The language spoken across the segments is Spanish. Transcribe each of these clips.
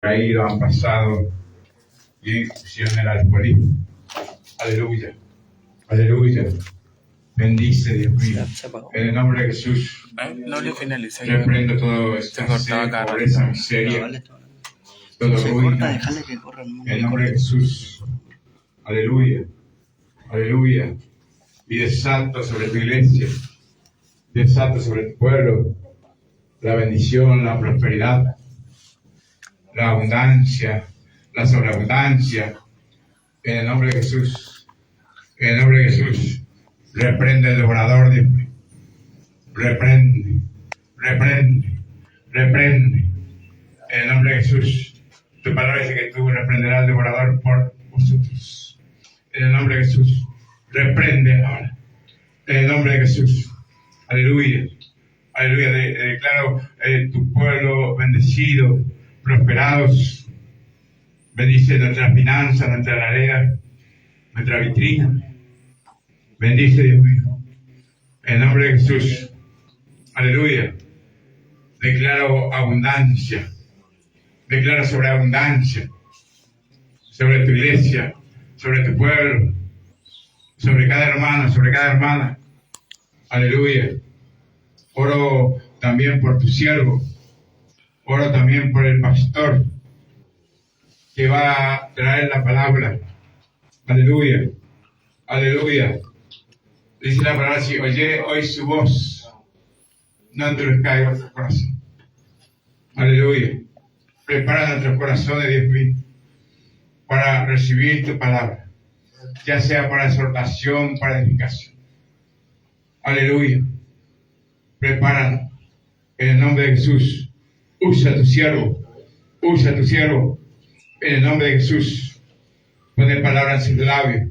caído, han pasado y pusieron el alcoholismo. Aleluya, aleluya. Bendice, Dios mío. En el nombre de Jesús, reprendo todo escasez, pobreza, miseria, todo ruido. En el nombre de Jesús, aleluya, aleluya. Y desato sobre tu iglesia, desato sobre tu pueblo, la bendición, la prosperidad, la abundancia, la sobreabundancia. En el nombre de Jesús, en el nombre de Jesús, reprende el devorador, Dios mío. Reprende, reprende, reprende. En el nombre de Jesús, tu palabra dice que tú reprenderás al devorador por vosotros. En el nombre de Jesús, reprende ahora. En el nombre de Jesús, aleluya, aleluya. Declaro tu pueblo bendecido, prosperados. Bendice nuestras finanzas, nuestra tarea, nuestra vitrina. Bendice, Dios mío. En el nombre de Jesús, aleluya. Declaro abundancia. Declaro sobreabundancia sobre tu iglesia, sobre tu pueblo, sobre cada hermano, sobre cada hermana. Aleluya. Oro también por tu siervo. Oro también por el pastor que va a traer la palabra. Aleluya. Aleluya. Dice la palabra así: oye hoy su voz, no endurezcáis vuestro corazón. Aleluya. Prepara nuestros corazones, Dios mío, para recibir tu palabra, ya sea para exhortación, para edificación. Aleluya. Prepáranos en el nombre de Jesús. Usa a tu siervo, usa a tu siervo en el nombre de Jesús. Pone palabras en sus labios,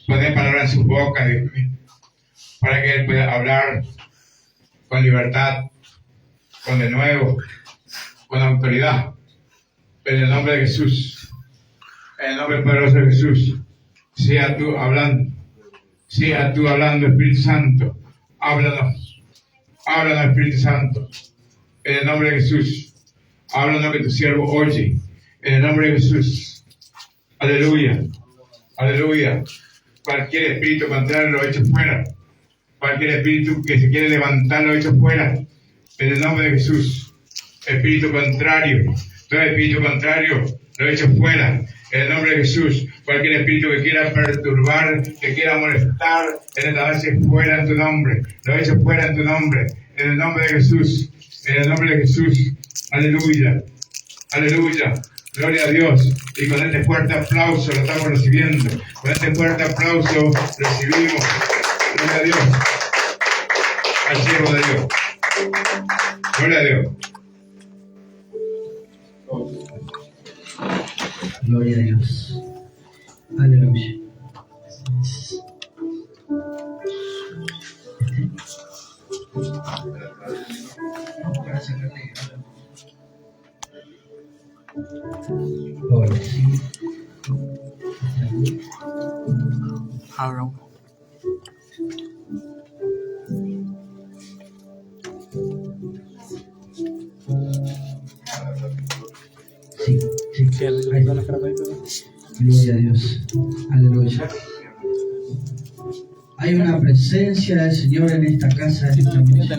pone palabras en su boca, Dios mío, para que él pueda hablar con libertad, con denuedo, con autoridad, en el nombre de Jesús, en el nombre poderoso de Jesús. Sea tú hablando, Espíritu Santo, háblanos, háblanos, Espíritu Santo, en el nombre de Jesús. Háblanos que tu siervo oye, en el nombre de Jesús. Aleluya, aleluya. Cualquier espíritu contrario lo echo fuera. Cualquier espíritu que se quiere levantar lo echo fuera, en el nombre de Jesús. Espíritu contrario, todo espíritu contrario lo echo fuera, en el nombre de Jesús. Cualquier espíritu que quiera perturbar, que quiera molestar, en esta noche fuera en tu nombre, lo echo fuera en tu nombre, en el nombre de Jesús, en el nombre de Jesús. Aleluya, aleluya, gloria a Dios. Y con este fuerte aplauso lo estamos recibiendo, con este fuerte aplauso recibimos, gloria a Dios, al siervo de Dios, gloria a Dios. Gloria a Dios. Aleluya. Ahora sí. Ahora. Sí. Ahí va la frase. Gloria a Dios. Aleluya. Hay una presencia del Señor en esta casa de esta noche.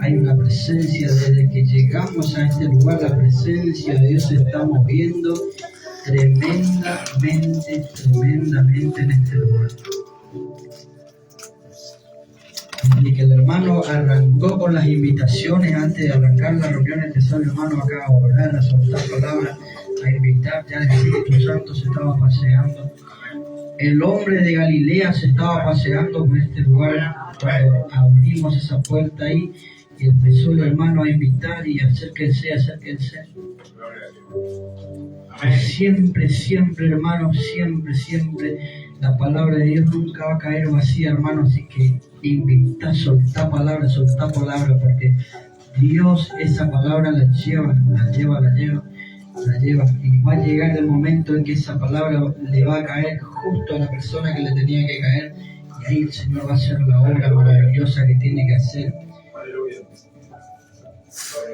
Hay una presencia desde que llegamos a este lugar. La presencia de Dios se está moviendo tremendamente en este lugar. Y que el hermano arrancó con las invitaciones. Antes de arrancar la reunión empezó el hermano acá a orar, a soltar palabras, a invitar. Ya el Espíritu Santo se estaba paseando. El hombre de Galilea se estaba paseando por este lugar cuando abrimos esa puerta ahí y empezó el hermano a invitar y acérquense. Siempre, hermanos, siempre la palabra de Dios nunca va a caer vacía, hermanos, así que invita, soltá palabra, porque Dios esa palabra la lleva, y va a llegar el momento en que esa palabra le va a caer justo a la persona que le tenía que caer, y ahí el Señor va a hacer la obra maravillosa que tiene que hacer.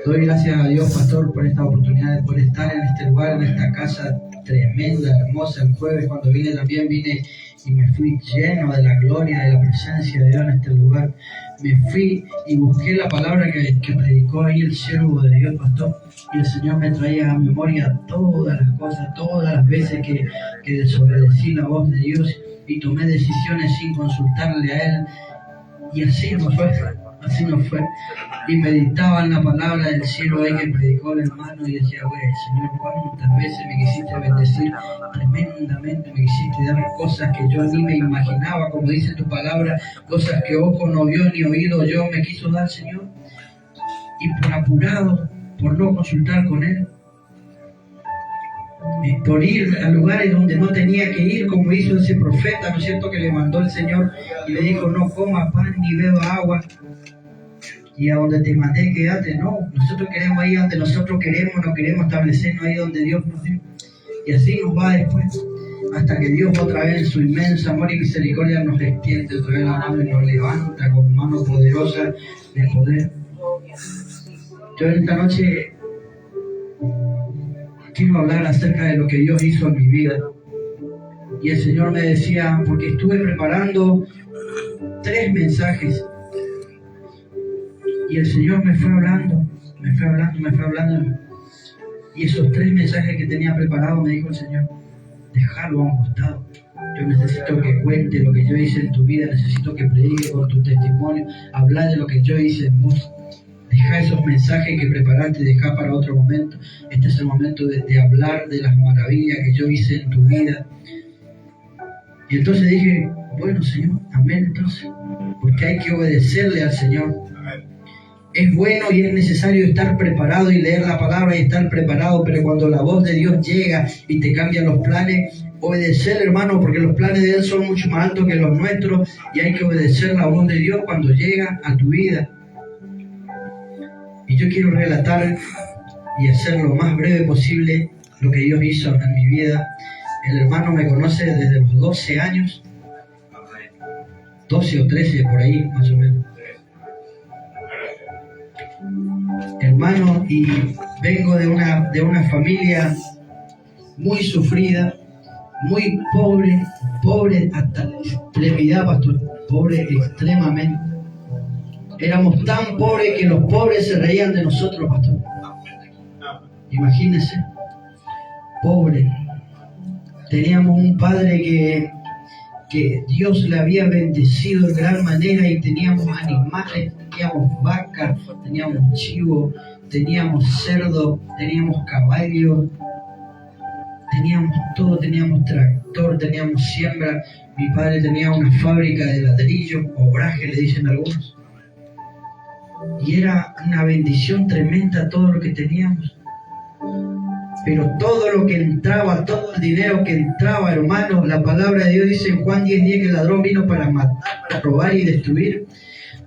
Doy gracias a Dios, pastor, por esta oportunidad de poder estar en este lugar, en esta casa tremenda, hermosa. El jueves cuando vine también vine y me fui lleno de la gloria, de la presencia de Dios en este lugar. Me fui y busqué la palabra que predicó ahí el siervo de Dios, pastor, y el Señor me traía a memoria todas las cosas, todas las veces que desobedecí la voz de Dios y tomé decisiones sin consultarle a Él, y así no fue. Así no fue. Y meditaba en la palabra del cielo ahí que predicó el hermano y decía, güey, Señor, ¿cuántas veces me quisiste bendecir? Tremendamente me quisiste dar cosas que yo ni me imaginaba, como dice tu palabra, cosas que ojo no vio ni oído yo me quiso dar, Señor. Y por apurado, por no consultar con Él, por ir a lugares donde no tenía que ir, como hizo ese profeta, ¿no es cierto?, que le mandó el Señor y le dijo, no coma pan ni beba agua, y a donde te mandé quédate. No, nosotros queremos ir donde nosotros queremos, no queremos establecernos ahí donde Dios nos dio, y así nos va después, hasta que Dios otra vez en su inmenso amor y misericordia nos extiende otra vez la mano y nos levanta con mano poderosa de poder. Yo esta noche quiero hablar acerca de lo que Dios hizo en mi vida. Y el Señor me decía, porque estuve preparando 3 mensajes. Y el Señor me fue hablando. Y esos 3 mensajes que tenía preparados, me dijo el Señor, déjalo a un costado. Yo necesito que cuente lo que yo hice en tu vida, necesito que predique con tu testimonio, hablar de lo que yo hice en vos. Deja esos mensajes que preparaste, deja para otro momento. Este es el momento de hablar de las maravillas que yo hice en tu vida. Y entonces dije, bueno, Señor, amén entonces, porque hay que obedecerle al Señor. Es bueno y es necesario estar preparado y leer la palabra y estar preparado, pero cuando la voz de Dios llega y te cambia los planes, obedecer, hermano, porque los planes de Él son mucho más altos que los nuestros, y hay que obedecer la voz de Dios cuando llega a tu vida. Y yo quiero relatar y hacer lo más breve posible lo que Dios hizo en mi vida. El hermano me conoce desde los 12 años, 12 o 13 por ahí más o menos. Hermano, y vengo de una familia muy sufrida, muy pobre hasta la extremidad, pastor, pobre extremadamente. Éramos tan pobres que los pobres se reían de nosotros, pastor. Imagínense, pobre. Teníamos un padre que Dios le había bendecido de gran manera, y teníamos animales, teníamos vacas, teníamos chivo, teníamos cerdo, teníamos caballo, teníamos todo, teníamos tractor, teníamos siembra. Mi padre tenía una fábrica de ladrillos, obraje le dicen algunos. Y era una bendición tremenda todo lo que teníamos. Pero todo lo que entraba, todo el dinero que entraba, hermanos, la palabra de Dios dice en Juan 10:10 que el ladrón vino para matar, para robar y destruir.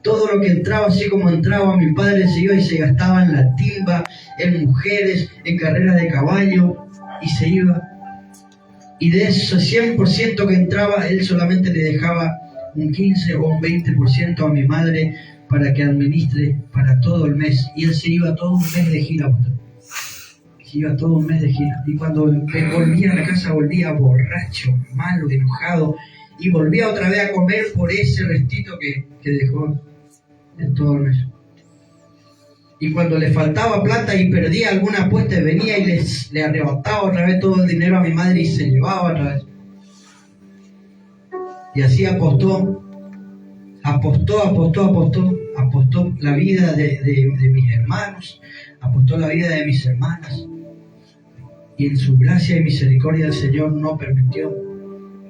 Todo lo que entraba, así como entraba, mi padre se iba y se gastaba en la timba, en mujeres, en carreras de caballo, y se iba. Y de ese 100% que entraba, él solamente le dejaba un 15 o un 20% a mi madre para que administre para todo el mes. Y él se iba todo un mes de gira. Se iba todo un mes de gira. Y cuando volvía a la casa, volvía borracho, malo, enojado. Y volvía otra vez a comer por ese restito que dejó en todo el mes. Y cuando le faltaba plata y perdía alguna apuesta, venía y le arrebataba otra vez todo el dinero a mi madre y se llevaba otra vez. Y así apostó la vida de mis hermanos, apostó la vida de mis hermanas. Y en su gracia y misericordia el Señor no permitió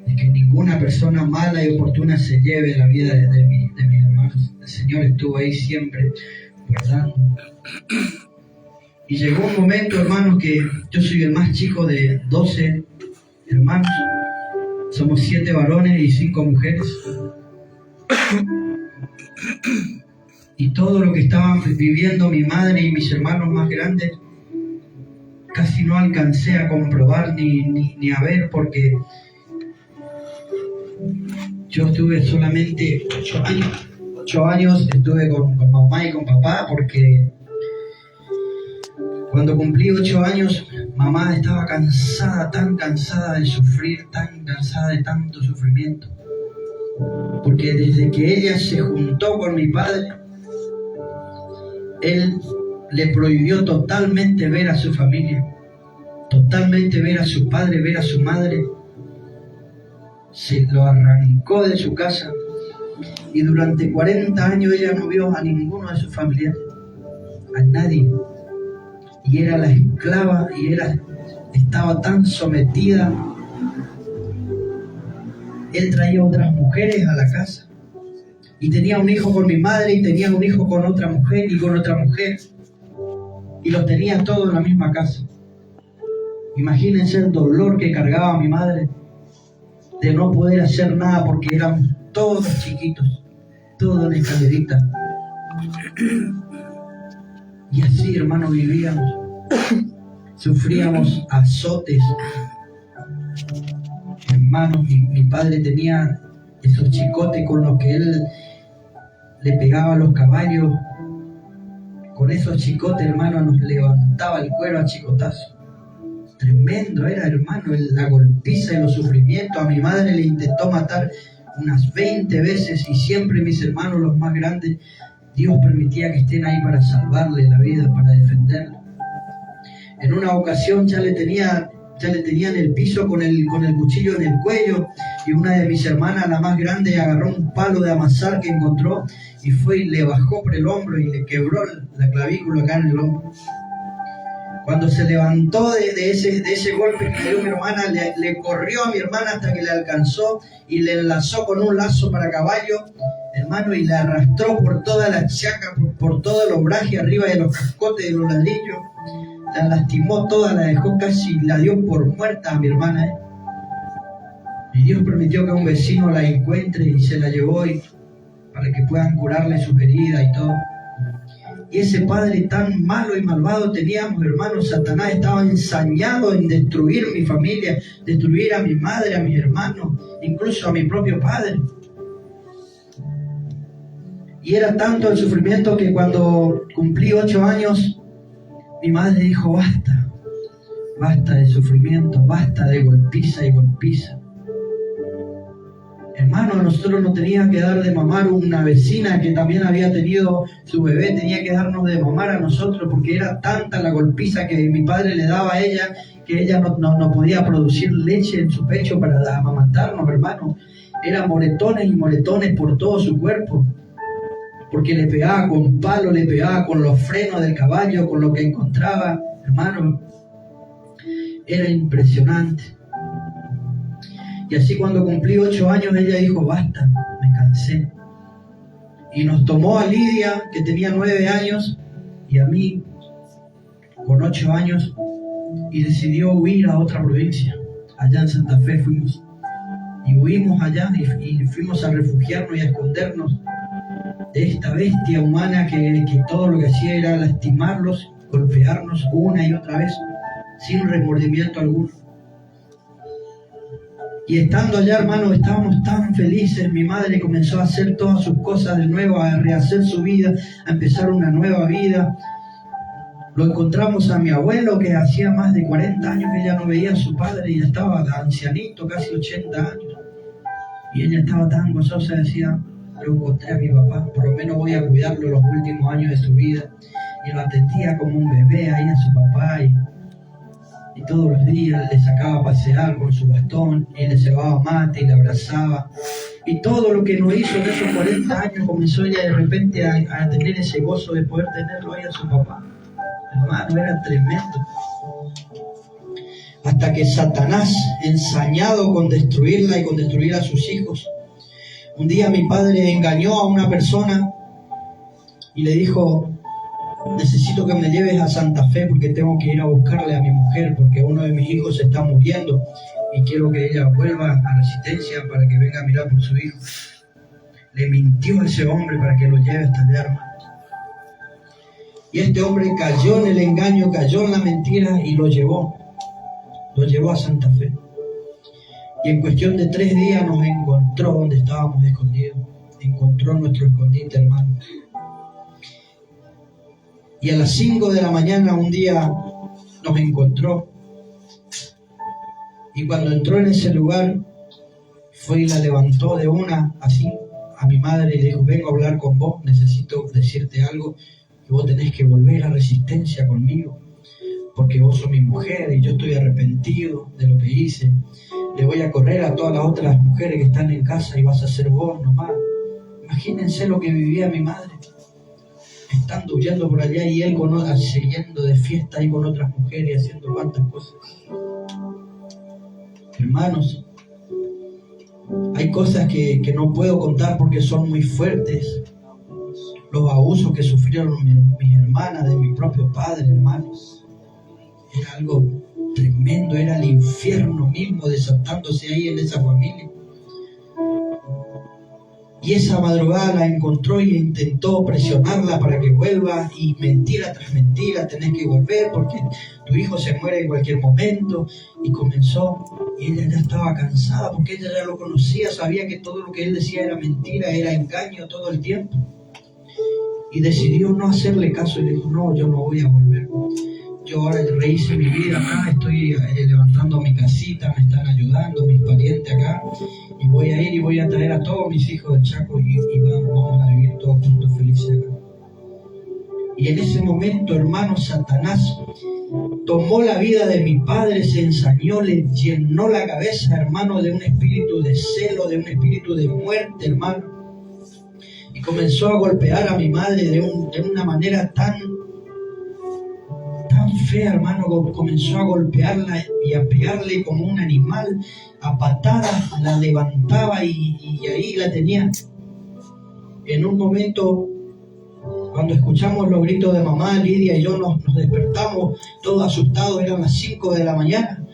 de que ninguna persona mala y oportuna se lleve la vida de mis hermanos. El Señor estuvo ahí siempre guardando. Y llegó un momento, hermanos, que yo soy el más chico de 12 hermanos. Somos 7 varones y 5 mujeres. Y todo lo que estaban viviendo mi madre y mis hermanos más grandes, casi no alcancé a comprobar ni a ver, porque yo estuve solamente 8 años estuve con mamá y con papá, porque Cuando cumplí 8 años, mamá estaba cansada, tan cansada de sufrir, tan cansada de tanto sufrimiento. Porque desde que ella se juntó con mi padre, él le prohibió totalmente ver a su familia, totalmente ver a su padre, ver a su madre. Se lo arrancó de su casa y durante 40 años ella no vio a ninguno de sus familiares, a nadie. Y era la esclava y estaba tan sometida. Él traía otras mujeres a la casa y tenía un hijo con mi madre y tenía un hijo con otra mujer y con otra mujer y los tenía todos en la misma casa. Imagínense el dolor que cargaba mi madre de no poder hacer nada porque éramos todos chiquitos, todos en escalerita. Y así, hermano, vivíamos. Sufríamos azotes. Hermano, mi padre tenía esos chicotes con los que él le pegaba a los caballos. Con esos chicotes, hermano, nos levantaba el cuero a chicotazos. Tremendo era, hermano, la golpiza y los sufrimientos. A mi madre le intentó matar unas 20 veces y siempre mis hermanos, los más grandes, Dios permitía que estén ahí para salvarle la vida, para defenderla. En una ocasión ya le tenían en el piso con el cuchillo en el cuello y una de mis hermanas, la más grande, agarró un palo de amasar que encontró y fue y le bajó por el hombro y le quebró la clavícula acá en el hombro. Cuando se levantó de ese golpe que dio mi hermana, le corrió a mi hermana hasta que le alcanzó y le enlazó con un lazo para caballo, hermano, y la arrastró por toda la chaca, por todo el obraje arriba de los cascotes de los ladrillos. La lastimó toda, la dejó casi, la dio por muerta a mi hermana. Y Dios permitió que un vecino la encuentre y se la llevó para que puedan curarle sus heridas y todo. Y ese padre tan malo y malvado teníamos, hermanos. Satanás estaba ensañado en destruir mi familia, destruir a mi madre, a mis hermanos, incluso a mi propio padre. Y era tanto el sufrimiento que cuando cumplí 8 años, mi madre dijo: basta, basta de sufrimiento, basta de golpiza y golpiza. Hermano, a nosotros nos tenía que dar de mamar una vecina que también había tenido su bebé, tenía que darnos de mamar a nosotros porque era tanta la golpiza que mi padre le daba a ella que ella no podía producir leche en su pecho para amamantarnos, hermano. Eran moretones y moretones por todo su cuerpo, porque le pegaba con palo, le pegaba con los frenos del caballo, con lo que encontraba, hermano. Era impresionante. Y así cuando cumplí 8 años, ella dijo: basta, me cansé. Y nos tomó a Lidia, que tenía 9 años, y a mí, con 8 años, y decidió huir a otra provincia. Allá en Santa Fe fuimos. Y huimos allá y fuimos a refugiarnos y a escondernos de esta bestia humana que todo lo que hacía era lastimarlos, golpearnos una y otra vez, sin remordimiento alguno. Y estando allá, hermano, estábamos tan felices. Mi madre comenzó a hacer todas sus cosas de nuevo, a rehacer su vida, a empezar una nueva vida. Lo encontramos a mi abuelo, que hacía más de 40 años que ella no veía a su padre, y ya estaba ancianito, casi 80 años. Y ella estaba tan gozosa, decía: lo encontré a mi papá, por lo menos voy a cuidarlo los últimos años de su vida. Y lo atendía como un bebé ahí a su papá, y todos los días le sacaba a pasear con su bastón, y le cebaba mate y le abrazaba. Y todo lo que nos hizo en esos 40 años, comenzó ella de repente a tener ese gozo de poder tenerlo ahí a su papá. Hermano, era tremendo. Hasta que Satanás, ensañado con destruirla y con destruir a sus hijos, un día mi padre engañó a una persona y le dijo: necesito que me lleves a Santa Fe porque tengo que ir a buscarle a mi mujer, porque uno de mis hijos se está muriendo y quiero que ella vuelva a Resistencia para que venga a mirar por su hijo. Le mintió a ese hombre para que lo lleve hasta allá, hermano. Y este hombre cayó en el engaño, cayó en la mentira y lo llevó a Santa Fe. Y en cuestión de 3 días nos encontró donde estábamos escondidos. Encontró nuestro escondite, hermano. Y a las 5 de la mañana un día nos encontró. Y cuando entró en ese lugar, fue y la levantó de una, así, a mi madre, y le dijo: vengo a hablar con vos, necesito decirte algo, que vos tenés que volver a Resistencia conmigo, porque vos sos mi mujer y yo estoy arrepentido de lo que hice. Le voy a correr a todas las otras mujeres que están en casa y vas a ser vos nomás. Imagínense lo que vivía mi madre, estando huyendo por allá y él siguiendo de fiesta ahí con otras mujeres y haciendo cuantas cosas. Hermanos, hay cosas que no puedo contar porque son muy fuertes. Los abusos que sufrieron mis hermanas de mi propio padre, hermanos. Era algo tremendo, era el infierno mismo desatándose ahí en esa familia. Y esa madrugada la encontró y intentó presionarla para que vuelva, y mentira tras mentira: tenés que volver porque tu hijo se muere en cualquier momento. Y comenzó, y ella ya estaba cansada porque ella ya lo conocía, sabía que todo lo que él decía era mentira, era engaño todo el tiempo. Y decidió no hacerle caso y le dijo: no, yo no voy a volver. Yo ahora rehice mi vida acá, estoy levantando mi casita, me están ayudando mis parientes acá, y voy a ir y voy a traer a todos mis hijos del Chaco y vamos a vivir todos juntos felices acá. Y en ese momento, hermano, Satanás tomó la vida de mi padre, se ensañó, le llenó la cabeza, hermano, de un espíritu de celo, de un espíritu de muerte, hermano. Y comenzó a golpear a mi madre de una manera tan fea, hermano. Comenzó a golpearla y a pegarle como un animal, a patadas, la levantaba y ahí la tenía. En un momento, cuando escuchamos los gritos de mamá, Lidia y yo nos despertamos todos asustados. Eran las 5 de la mañana.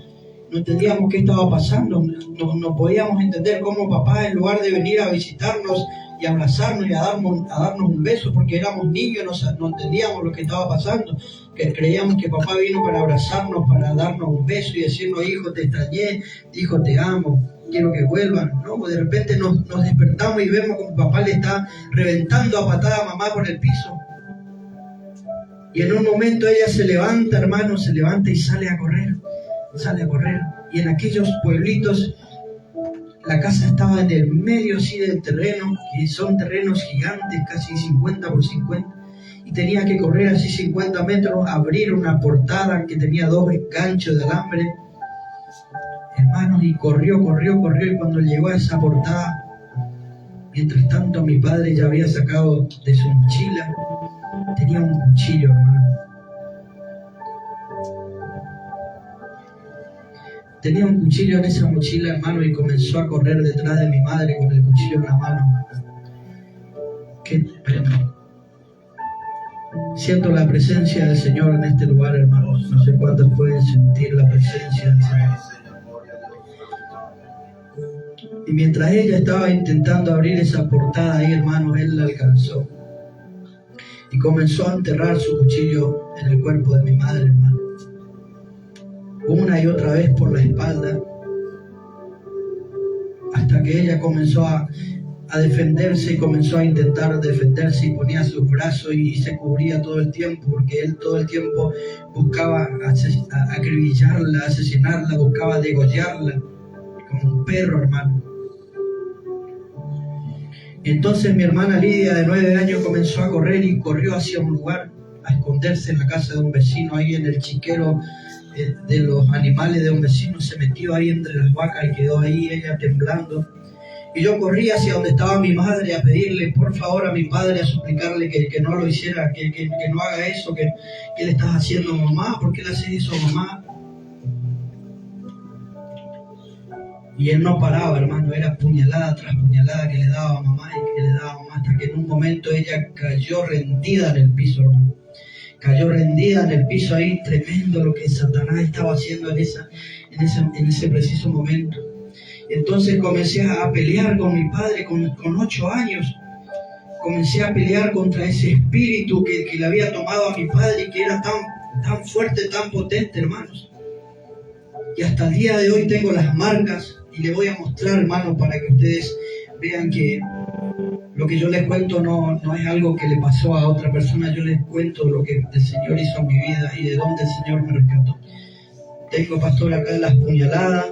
No entendíamos qué estaba pasando. No podíamos entender cómo papá, en lugar de venir a visitarnos y abrazarnos y a darnos un beso, porque éramos niños, no entendíamos lo que estaba pasando, que creíamos que papá vino para abrazarnos, para darnos un beso y decirnos: hijo, te extrañé, hijo, te amo, quiero que vuelvan. No, de repente nos despertamos y vemos como papá le está reventando a patada a mamá por el piso. Y en un momento ella se levanta, hermano, se levanta y sale a correr. Y en aquellos pueblitos, la casa estaba en el medio así del terreno, que son terrenos gigantes, casi 50 por 50, y tenía que correr así 50 metros, abrir una portada que tenía 2 ganchos de alambre, hermanos, y corrió, y cuando llegó a esa portada, mientras tanto mi padre ya había sacado de su mochila, tenía un cuchillo, hermano. Tenía un cuchillo en esa mochila, hermano, y comenzó a correr detrás de mi madre con el cuchillo en la mano. Qué tremendo. Siento la presencia del Señor en este lugar, hermanos. No sé cuántos pueden sentir la presencia del Señor. Y mientras ella estaba intentando abrir esa portada ahí, hermanos, él la alcanzó. Y comenzó a enterrar su cuchillo en el cuerpo de mi madre, hermano. Una y otra vez por la espalda, hasta que ella comenzó a defenderse y comenzó a intentar defenderse y ponía sus brazos y se cubría todo el tiempo, porque él todo el tiempo buscaba acribillarla, asesinarla, buscaba degollarla como un perro, hermano. Entonces mi hermana Lidia, de 9 años, comenzó a correr y corrió hacia un lugar, a esconderse en la casa de un vecino, ahí en el chiquero de los animales de un vecino. Se metió ahí entre las vacas y quedó ahí ella temblando. Y yo corrí hacia donde estaba mi madre a pedirle por favor a mi padre, a suplicarle que no lo hiciera, que no haga eso, que le estás haciendo a mamá, ¿por qué le haces eso a mamá? Y él no paraba, hermano, era puñalada tras puñalada que le daba a mamá y que le daba a mamá, hasta que en un momento ella cayó rendida en el piso, hermano. Cayó rendida en el piso ahí. Tremendo lo que Satanás estaba haciendo en ese preciso momento. Entonces comencé a pelear con mi padre con 8 años. Comencé a pelear contra ese espíritu que le había tomado a mi padre y que era tan fuerte, tan potente, hermanos. Y hasta el día de hoy tengo las marcas y le voy a mostrar, hermanos, para que ustedes vean que lo que yo les cuento no es algo que le pasó a otra persona, yo les cuento lo que el Señor hizo en mi vida y de dónde el Señor me rescató. Tengo, pastor, acá las puñaladas,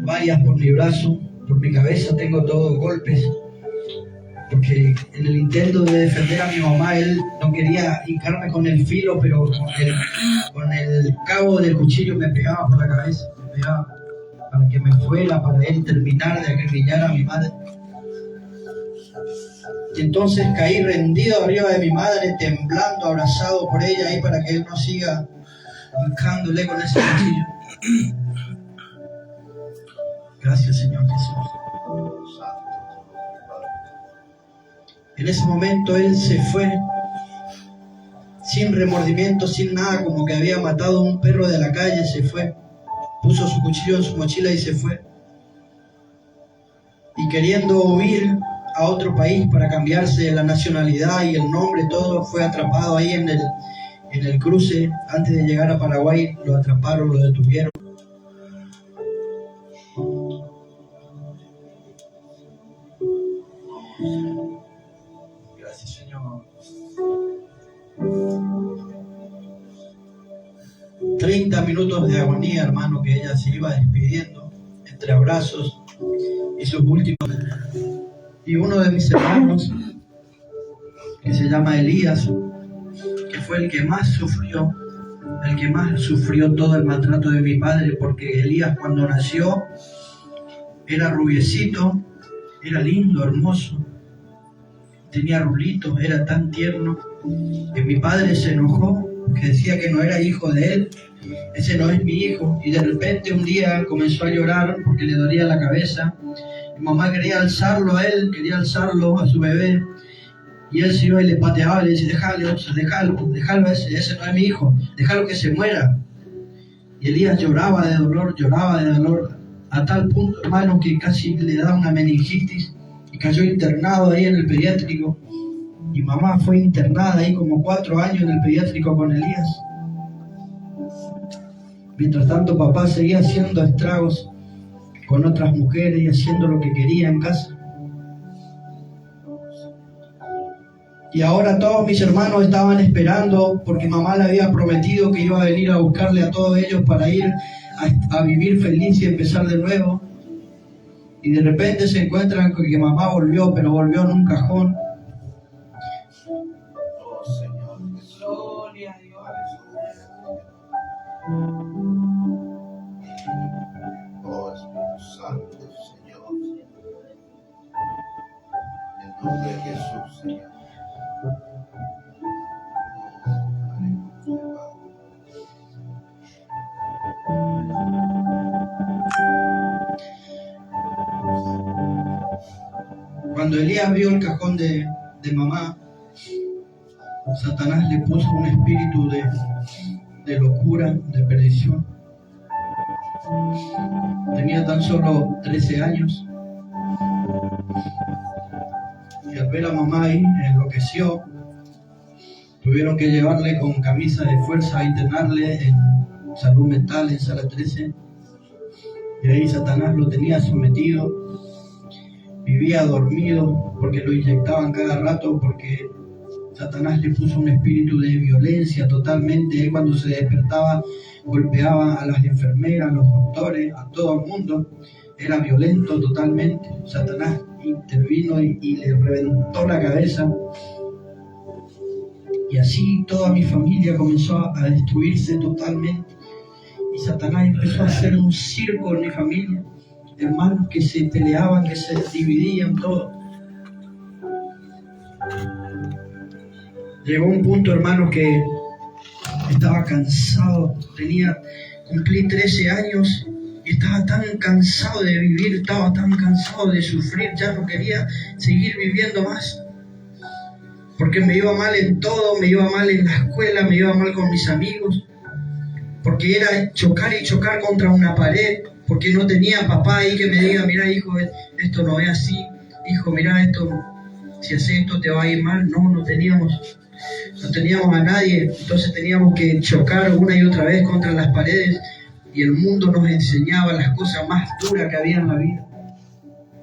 varias por mi brazo, por mi cabeza tengo todos golpes, porque en el intento de defender a mi mamá, él no quería hincarme con el filo, pero con el cabo del cuchillo me pegaba por la cabeza, me pegaba para que me fuera, para él terminar de acribillar a mi madre. Y entonces caí rendido arriba de mi madre, temblando, abrazado por ella, ahí para que él no siga hincándole con ese cuchillo. Gracias, Señor Jesús. En ese momento él se fue, sin remordimiento, sin nada, como que había matado a un perro de la calle, se fue. Puso su cuchillo en su mochila y se fue. Y queriendo huir a otro país para cambiarse la nacionalidad y el nombre, todo, fue atrapado ahí en el cruce. Antes de llegar a Paraguay, lo atraparon, lo detuvieron. Gracias, Señor. 30 minutos de agonía, hermano, que ella se iba despidiendo entre abrazos y sus últimos. Y uno de mis hermanos, que se llama Elías, que fue el que más sufrió todo el maltrato de mi padre, porque Elías, cuando nació, era rubiecito, era lindo, hermoso, tenía rulitos, era tan tierno, que mi padre se enojó, que decía que no era hijo de él. Ese no es mi hijo. Y de repente un día comenzó a llorar porque le dolía la cabeza. Mi mamá quería alzarlo a él, quería alzarlo a su bebé, y él se iba y le pateaba y le decía: déjalo, ese no es mi hijo, déjalo que se muera. Y Elías lloraba de dolor, a tal punto, hermano, que casi le da una meningitis y cayó internado ahí en el pediátrico. Mi mamá fue internada ahí como 4 años en el pediátrico con Elías. Mientras tanto, papá seguía haciendo estragos con otras mujeres y haciendo lo que quería en casa. Y ahora todos mis hermanos estaban esperando, porque mamá le había prometido que iba a venir a buscarle a todos ellos para ir a vivir feliz y empezar de nuevo. Y de repente se encuentran con que mamá volvió, pero volvió en un cajón. Oh, Señor, gloria a Dios. Oh, Espíritu Santo, Señor. En nombre de Jesús, Señor. Cuando Elías vio el cajón de mamá, Satanás le puso un espíritu de locura, de perdición. Tenía tan solo 13 años. Y al ver a mamá ahí, enloqueció. Tuvieron que llevarle con camisa de fuerza a internarle en salud mental, en sala 13. Y ahí Satanás lo tenía sometido. Vivía dormido porque lo inyectaban cada rato, porque Satanás le puso un espíritu de violencia totalmente. Él, cuando se despertaba, golpeaba a las enfermeras, a los doctores, a todo el mundo. Era violento totalmente. Satanás intervino y le reventó la cabeza. Y así toda mi familia comenzó a destruirse totalmente. Y Satanás empezó a hacer un circo en mi familia. Hermanos que se peleaban, que se dividían, todo. Llegó un punto, hermanos, que estaba cansado. Cumplí 13 años y estaba tan cansado de vivir, estaba tan cansado de sufrir, ya no quería seguir viviendo más. Porque me iba mal en todo, me iba mal en la escuela, me iba mal con mis amigos. Porque era chocar y chocar contra una pared. Porque no tenía papá ahí que me diga: mira, hijo, esto no es así. Hijo, mira, esto, si haces esto te va a ir mal. No teníamos a nadie. Entonces teníamos que chocar una y otra vez contra las paredes. Y el mundo nos enseñaba las cosas más duras que había en la vida.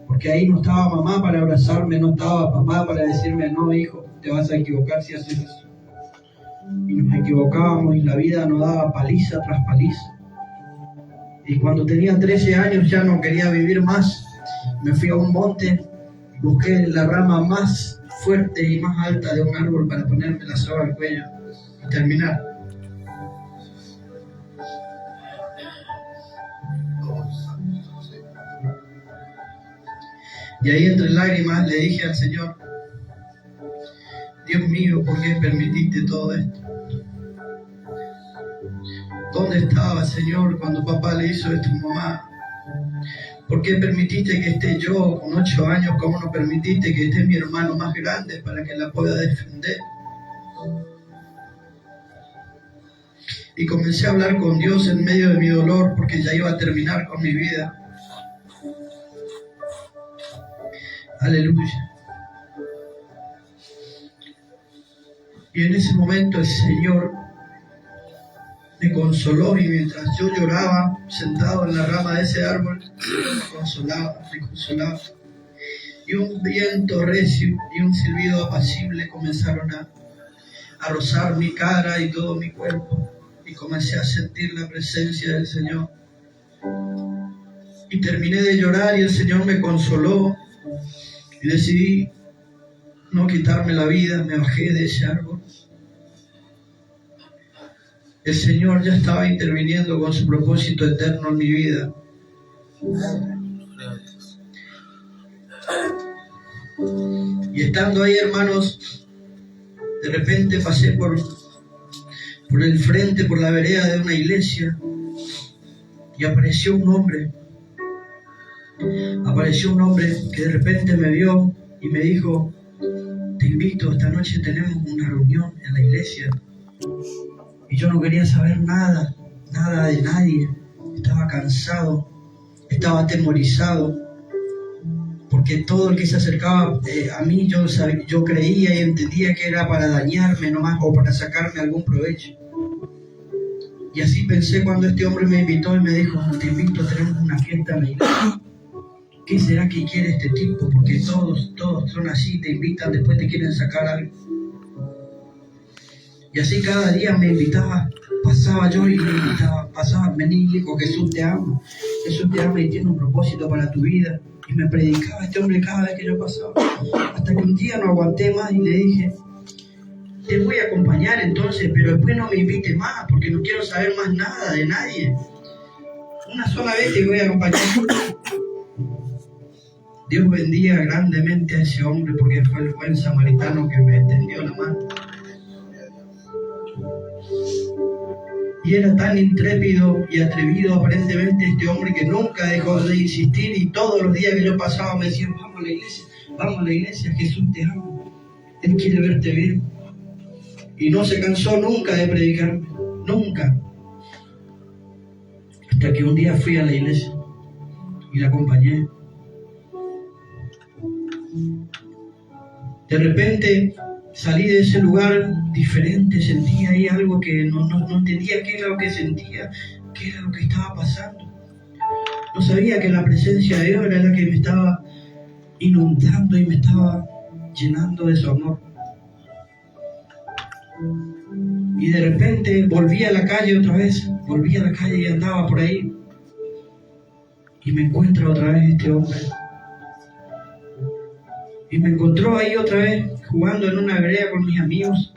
Porque ahí no estaba mamá para abrazarme, no estaba papá para decirme, no hijo, te vas a equivocar si haces eso. Y nos equivocábamos y la vida nos daba paliza tras paliza. Y cuando tenía 13 años ya no quería vivir más. Me fui a un monte, busqué la rama más fuerte y más alta de un árbol para ponerme la soga al cuello y terminar. Y ahí entre lágrimas le dije al Señor, Dios mío, ¿por qué permitiste todo esto? ¿Dónde estaba, Señor, cuando papá le hizo esto a mamá? ¿Por qué permitiste que esté yo con 8 años? ¿Cómo no permitiste que esté mi hermano más grande para que la pueda defender? Y comencé a hablar con Dios en medio de mi dolor porque ya iba a terminar con mi vida. Aleluya. Y en ese momento el Señor me consoló, y mientras yo lloraba sentado en la rama de ese árbol, me consolaba. Y un viento recio y un silbido apacible comenzaron a rozar mi cara y todo mi cuerpo, y comencé a sentir la presencia del Señor. Y terminé de llorar y el Señor me consoló, y decidí no quitarme la vida. Me bajé de ese árbol. El Señor ya estaba interviniendo con su propósito eterno en mi vida. Y estando ahí, hermanos, de repente pasé por el frente, por la vereda de una iglesia, y apareció un hombre. Apareció un hombre que de repente me vio y me dijo, te invito, esta noche tenemos una reunión en la iglesia. Y yo no quería saber nada de nadie. Estaba cansado, estaba atemorizado, porque todo el que se acercaba a mí, yo creía y entendía que era para dañarme nomás o para sacarme algún provecho. Y así pensé cuando este hombre me invitó y me dijo, te invito, tenemos una fiesta en la iglesia. ¿Qué será que quiere este tipo? Porque todos son así, te invitan, después te quieren sacar algo. Y así cada día me invitaba, pasaba yo y me invitaba, vení hijo, Jesús te ama y tiene un propósito para tu vida. Y me predicaba este hombre cada vez que yo pasaba. Hasta que un día no aguanté más y le dije, te voy a acompañar entonces, pero después no me invites más, porque no quiero saber más nada de nadie. Una sola vez te voy a acompañar. Dios bendiga grandemente a ese hombre, porque fue el buen samaritano que me extendió la mano. Y era tan intrépido y atrevido aparentemente este hombre que nunca dejó de insistir, y todos los días que yo pasaba me decían, vamos a la iglesia, Jesús te ama, Él quiere verte bien. Y no se cansó nunca de predicarme, nunca. Hasta que un día fui a la iglesia y la acompañé. De repente salí de ese lugar diferente, sentía ahí algo que no entendía qué era lo que sentía, qué era lo que estaba pasando. No sabía que la presencia de Dios era la que me estaba inundando y me estaba llenando de su amor. Y de repente volví a la calle otra vez, y andaba por ahí. Y me encuentra otra vez este hombre. Y me encontró ahí otra vez, jugando en una vereda con mis amigos.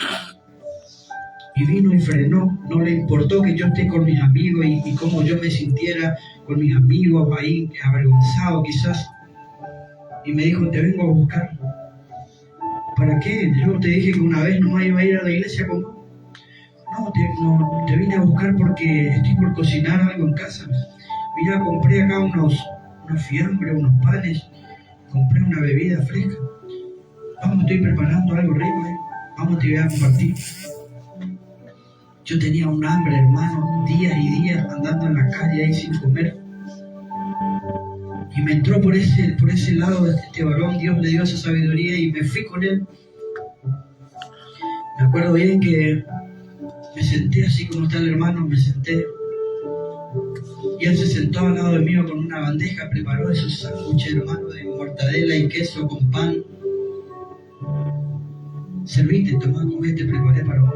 Y vino y frenó, no le importó que yo esté con mis amigos y cómo yo me sintiera con mis amigos ahí, avergonzado quizás. Y me dijo, te vengo a buscar. ¿Para qué? Yo te dije que una vez nomás iba a ir a la iglesia con vos. No, te vine a buscar porque estoy por cocinar algo en casa. Mira, compré acá unos fiambres, unos panes, compré una bebida fresca. Vamos, estoy preparando algo rico, Vamos, te voy a compartir. Yo tenía un hambre, hermano, días y días andando en la calle ahí sin comer. Y me entró por ese lado de este varón, Dios le dio esa sabiduría y me fui con él. Me acuerdo bien que me senté así como está el hermano, me senté. Y él se sentó al lado de mí con una bandeja, preparó esos sándwiches, hermano, de mortadela y queso con pan. Servite, tomá, comé, te preparé para vos.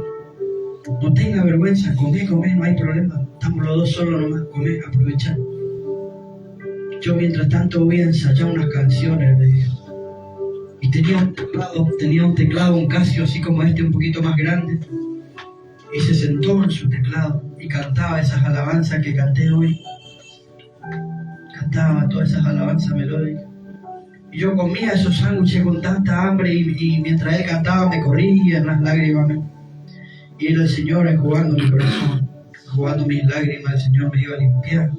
No tenga vergüenza, comé, no hay problema. Estamos los dos solos nomás, comé, aprovechá. Yo mientras tanto voy a ensayar unas canciones, le digo. Y tenía un teclado, un Casio así como este, un poquito más grande. Y se sentó en su teclado y cantaba esas alabanzas que canté hoy. Cantaba todas esas alabanzas melódicas. Y yo comía esos sándwiches con tanta hambre y mientras él cantaba me corrían las lágrimas. Y era el Señor enjugando mi corazón, enjugando mis lágrimas. El Señor me iba a limpiar.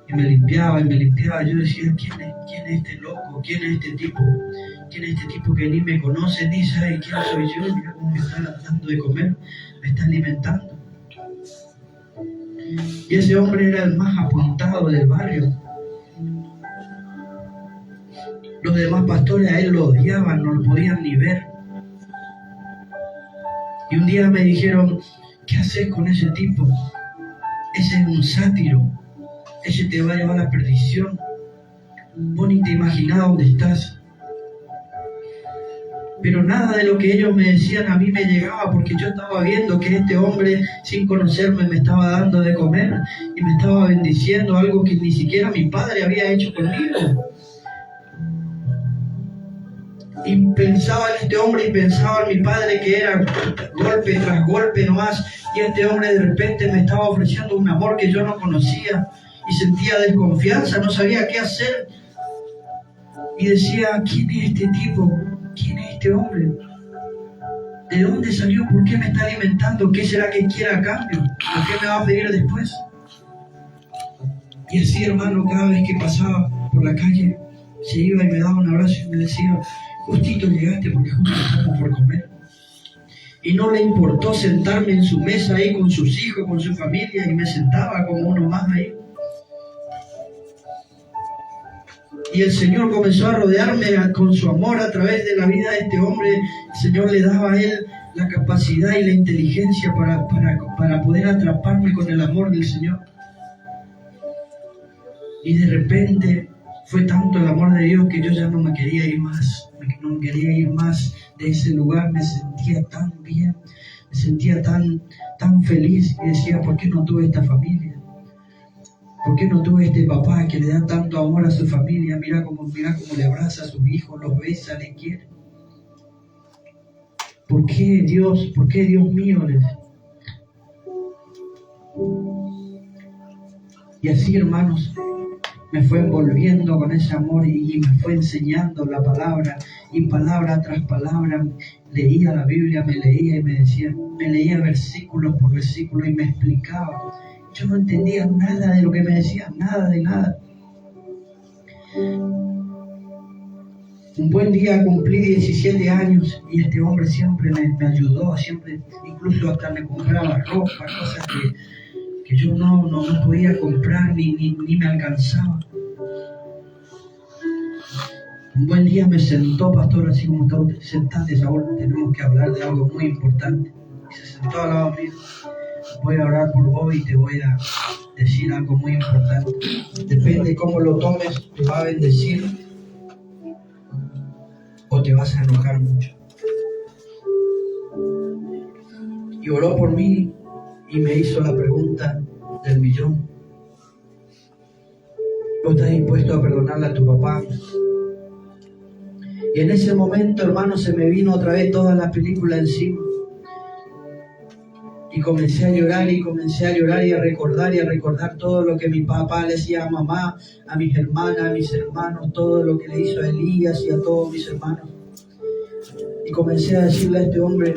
Y me limpiaba. Yo decía, ¿quién es este loco? ¿Quién es este tipo? ¿Quién es este tipo que ni me conoce, ni sabe quién soy yo? Mira cómo me está dando de comer, me está alimentando. Y ese hombre era el más apuntado del barrio. Los demás pastores a él lo odiaban, no lo podían ni ver. Y un día me dijeron, ¿qué haces con ese tipo? Ese es un sátiro, ese te va a llevar a la perdición. Vos ni te imaginás dónde estás. Pero nada de lo que ellos me decían a mí me llegaba, porque yo estaba viendo que este hombre, sin conocerme, me estaba dando de comer y me estaba bendiciendo, algo que ni siquiera mi padre había hecho conmigo. Y pensaba en este hombre y pensaba en mi padre, que era golpe tras golpe nomás, y este hombre de repente me estaba ofreciendo un amor que yo no conocía y sentía desconfianza, no sabía qué hacer. Y decía, ¿quién es este tipo? ¿Quién es este hombre? ¿De dónde salió? ¿Por qué me está alimentando? ¿Qué será que quiera a cambio? ¿O qué me va a pedir después? Y así, hermano, cada vez que pasaba por la calle, se iba y me daba un abrazo y me decía, justito llegaste porque justo estamos por comer. Y no le importó sentarme en su mesa ahí con sus hijos, con su familia, y me sentaba como uno más ahí. Y el Señor comenzó a rodearme con su amor a través de la vida de este hombre. El Señor le daba a él la capacidad y la inteligencia para poder atraparme con el amor del Señor. Y de repente fue tanto el amor de Dios que yo ya no me quería ir más. No quería ir más de ese lugar. Me sentía tan bien, me sentía tan feliz. Y decía, ¿por qué no tuve esta familia? ¿Por qué no tuve este papá que le da tanto amor a su familia? Mira cómo le abraza a sus hijos, los besa, les quiere. ¿Por qué Dios mío? Y así, hermanos, me fue envolviendo con ese amor y me fue enseñando la palabra, y palabra tras palabra leía la Biblia, me leía y me decía, me leía versículo por versículo y me explicaba. Yo no entendía nada de lo que me decían, nada de nada. Un buen día cumplí 17 años y este hombre siempre me ayudó, siempre, incluso hasta me compraba ropa, cosas que yo no podía comprar ni me alcanzaba. Un buen día me sentó, pastor, así como está usted, sentate, ahora tenemos que hablar de algo muy importante. Y se sentó al lado mío. Voy a orar por vos y te voy a decir algo muy importante. Depende cómo lo tomes, te va a bendecir o te vas a enojar mucho. Y oró por mí y me hizo la pregunta del millón. ¿Vos estás dispuesto a perdonarle a tu papá? Y en ese momento, hermano, se me vino otra vez toda la película encima. Y comencé a llorar y a recordar todo lo que mi papá le decía a mamá, a mis hermanas, a mis hermanos, todo lo que le hizo a Elías y a todos mis hermanos. Y comencé a decirle a este hombre,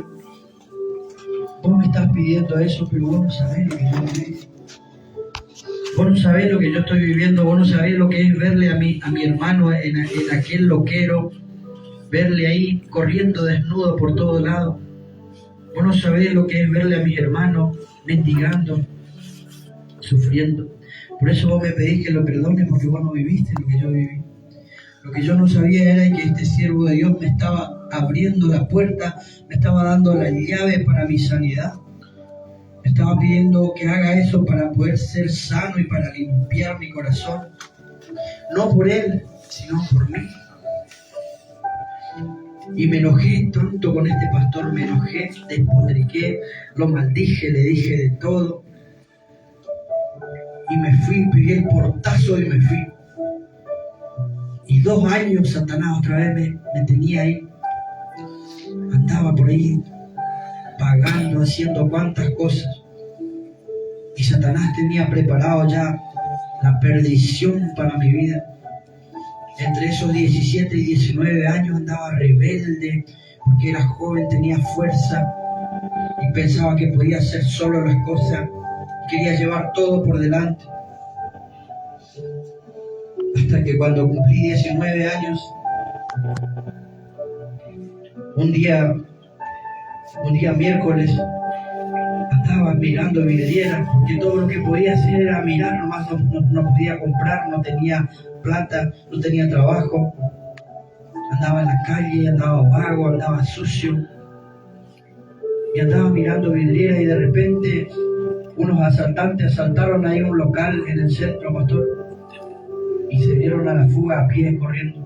vos me estás pidiendo eso, pero vos no sabés lo que yo viví. Vos no sabés lo que yo estoy viviendo, vos no sabés lo que es verle a mi hermano en aquel loquero, verle ahí corriendo desnudo por todos lados. Vos no sabés lo que es verle a mis hermanos mendigando, sufriendo. Por eso vos me pedís que lo perdone, porque vos no viviste lo que yo viví. Lo que yo no sabía era que este siervo de Dios me estaba abriendo la puerta, me estaba dando la llave para mi sanidad. Me estaba pidiendo que haga eso para poder ser sano y para limpiar mi corazón. No por él, sino por mí. Y me enojé tanto con este pastor, me enojé, despotriqué, lo maldije, le dije de todo. Y me fui, pegué el portazo y me fui. Y 2 años Satanás otra vez me tenía ahí. Andaba por ahí pagando, haciendo cuantas cosas. Y Satanás tenía preparado ya la perdición para mi vida. Entre esos 17 y 19 años andaba rebelde, porque era joven, tenía fuerza y pensaba que podía hacer solo las cosas. Quería llevar todo por delante. Hasta que cuando cumplí 19 años, un día miércoles, andaba mirando vidrieras, porque todo lo que podía hacer era mirar, nomás no podía comprar, no tenía plata, no tenía trabajo. Andaba en la calle, andaba vago, andaba sucio. Y andaba mirando vidrieras y de repente unos asaltantes asaltaron ahí un local en el centro, pastor, y se dieron a la fuga a pie, corriendo.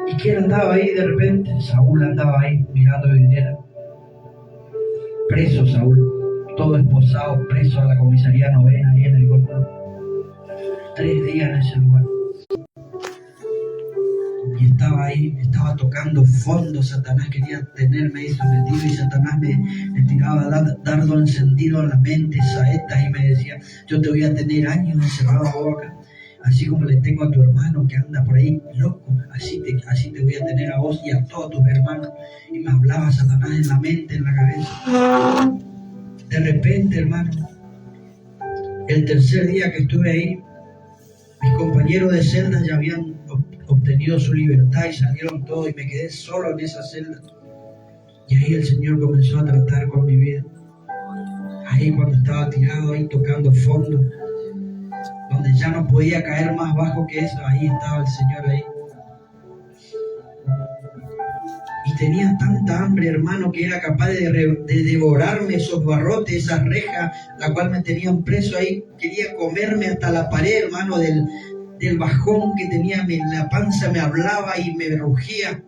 ¿Y quién andaba ahí de repente? Saúl andaba ahí mirando vidrieras. Preso Saúl, todo esposado, preso a la comisaría 9ª ahí en el golpe. 3 días en ese lugar. Y estaba ahí, estaba tocando fondo. Satanás quería tenerme ahí sometido y Satanás me tiraba dardo encendido en la mente, saetas, y me decía: yo te voy a tener años encerrado a vos acá, así como le tengo a tu hermano que anda por ahí loco, así te voy a tener a vos y a todos tus hermanos. Y me hablaba Satanás en la mente, en la cabeza. De repente, hermano, el tercer día que estuve ahí, mis compañeros de celda ya habían obtenido su libertad y salieron todos, y me quedé solo en esa celda. Y ahí el Señor comenzó a tratar con mi vida. Ahí cuando estaba tirado ahí tocando fondo, donde ya no podía caer más bajo que eso, ahí estaba el Señor ahí. Y tenía tanta hambre, hermano, que era capaz de devorarme esos barrotes, esas rejas, la cual me tenían preso ahí. Quería comerme hasta la pared, hermano, del bajón que tenía, la panza me hablaba y me rugía.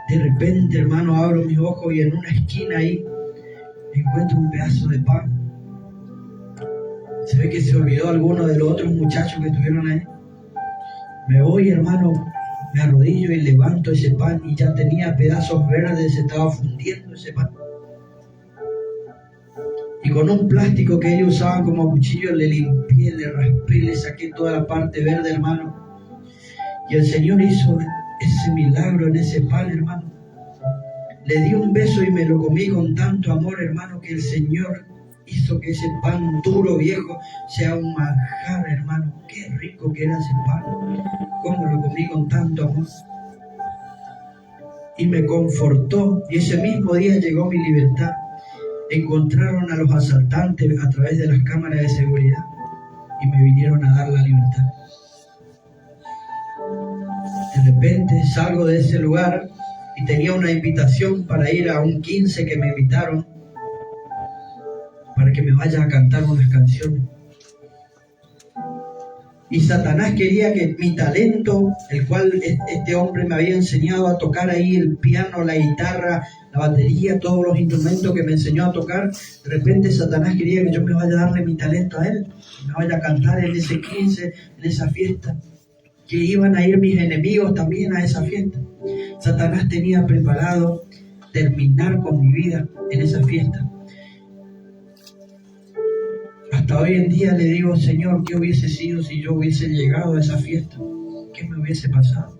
De repente, hermano, abro mis ojos y en una esquina ahí encuentro un pedazo de pan. Se ve que se olvidó alguno de los otros muchachos que estuvieron ahí. Me voy, hermano, me arrodillo y levanto ese pan, y ya tenía pedazos verdes, se estaba fundiendo ese pan. Y con un plástico que ellos usaban como cuchillo le limpié, le raspé, le saqué toda la parte verde, hermano. Y el Señor hizo ese milagro en ese pan, hermano. Le di un beso y me lo comí con tanto amor, hermano, que el Señor hizo que ese pan duro, viejo, sea un manjar, hermano. Qué rico que era ese pan. Cómo lo comí con tanto amor. Y me confortó. Y ese mismo día llegó mi libertad. Encontraron a los asaltantes a través de las cámaras de seguridad y me vinieron a dar la libertad. De repente salgo de ese lugar y tenía una invitación para ir a un 15 que me invitaron para que me vaya a cantar unas canciones. Y Satanás quería que mi talento, el cual este hombre me había enseñado a tocar ahí el piano, la guitarra, la batería, todos los instrumentos que me enseñó a tocar, de repente Satanás quería que yo me vaya a darle mi talento a él, me vaya a cantar en ese 15, en esa fiesta, que iban a ir mis enemigos también a esa fiesta. Satanás tenía preparado terminar con mi vida en esa fiesta. Hasta hoy en día le digo: Señor, ¿qué hubiese sido si yo hubiese llegado a esa fiesta? ¿Qué me hubiese pasado?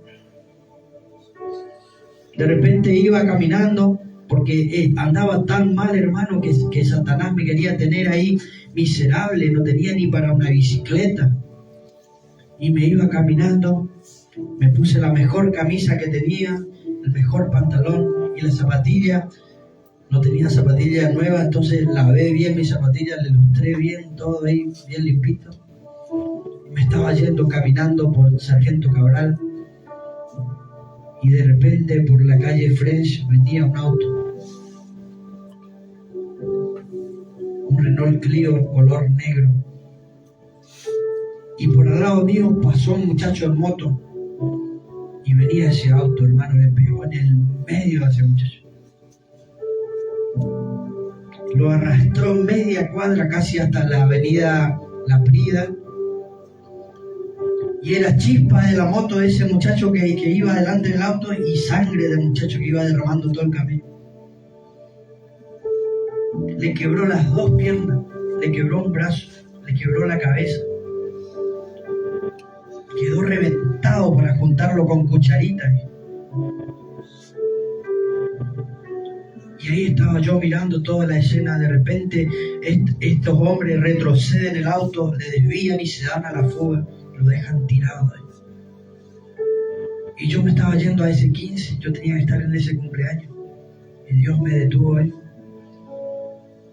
De repente iba caminando, porque andaba tan mal, hermano, que Satanás me quería tener ahí miserable, no tenía ni para una bicicleta. Y me iba caminando, me puse la mejor camisa que tenía, el mejor pantalón y la zapatilla. No tenía zapatillas nuevas, entonces lavé bien mis zapatillas, le lustré bien, todo ahí bien limpito. Me estaba yendo caminando por Sargento Cabral y de repente por la calle French venía un auto. Renault Clio color negro. Y por al lado mío pasó un muchacho en moto. Y venía ese auto, hermano, le pegó en el medio a ese muchacho. Lo arrastró media cuadra casi hasta la avenida La Prida. Y era chispa de la moto de ese muchacho que iba delante del auto y sangre del muchacho que iba derramando todo el camino. Le quebró las dos piernas, le quebró un brazo, le quebró la cabeza. Quedó reventado para juntarlo con cucharitas. Y ahí estaba yo mirando toda la escena. De repente estos hombres retroceden el auto, le desvían y se dan a la fuga. Lo dejan tirado ahí. Y yo me estaba yendo a ese 15, yo tenía que estar en ese cumpleaños. Y Dios me detuvo ahí.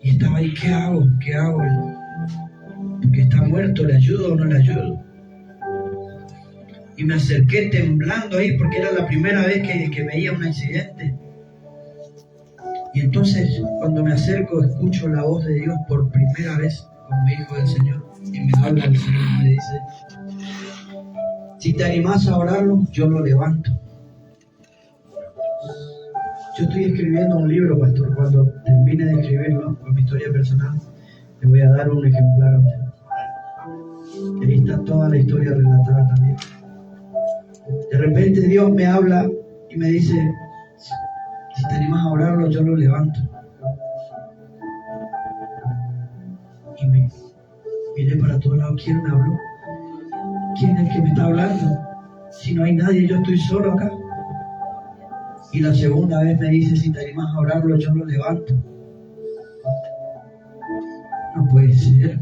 Y estaba ahí, ¿qué hago? ¿Qué hago? Porque está muerto, ¿le ayudo o no le ayudo? Y me acerqué temblando ahí porque era la primera vez que veía un accidente. Y entonces cuando me acerco escucho la voz de Dios por primera vez como hijo del Señor. Y me habla el Señor y me dice: si te animás a orarlo, yo lo levanto. Yo estoy escribiendo un libro, pastor. Cuando termine de escribirlo con mi historia personal, le voy a dar un ejemplar a usted. Ahí está toda la historia relatada también. De repente Dios me habla y me dice: si te animas a orarlo, yo lo levanto. Y me miré para todos lados. ¿Quién me habló? ¿Quién es el que me está hablando? Si no hay nadie, yo estoy solo acá. Y la segunda vez me dice: si te animas a orarlo, yo lo levanto. No puede ser.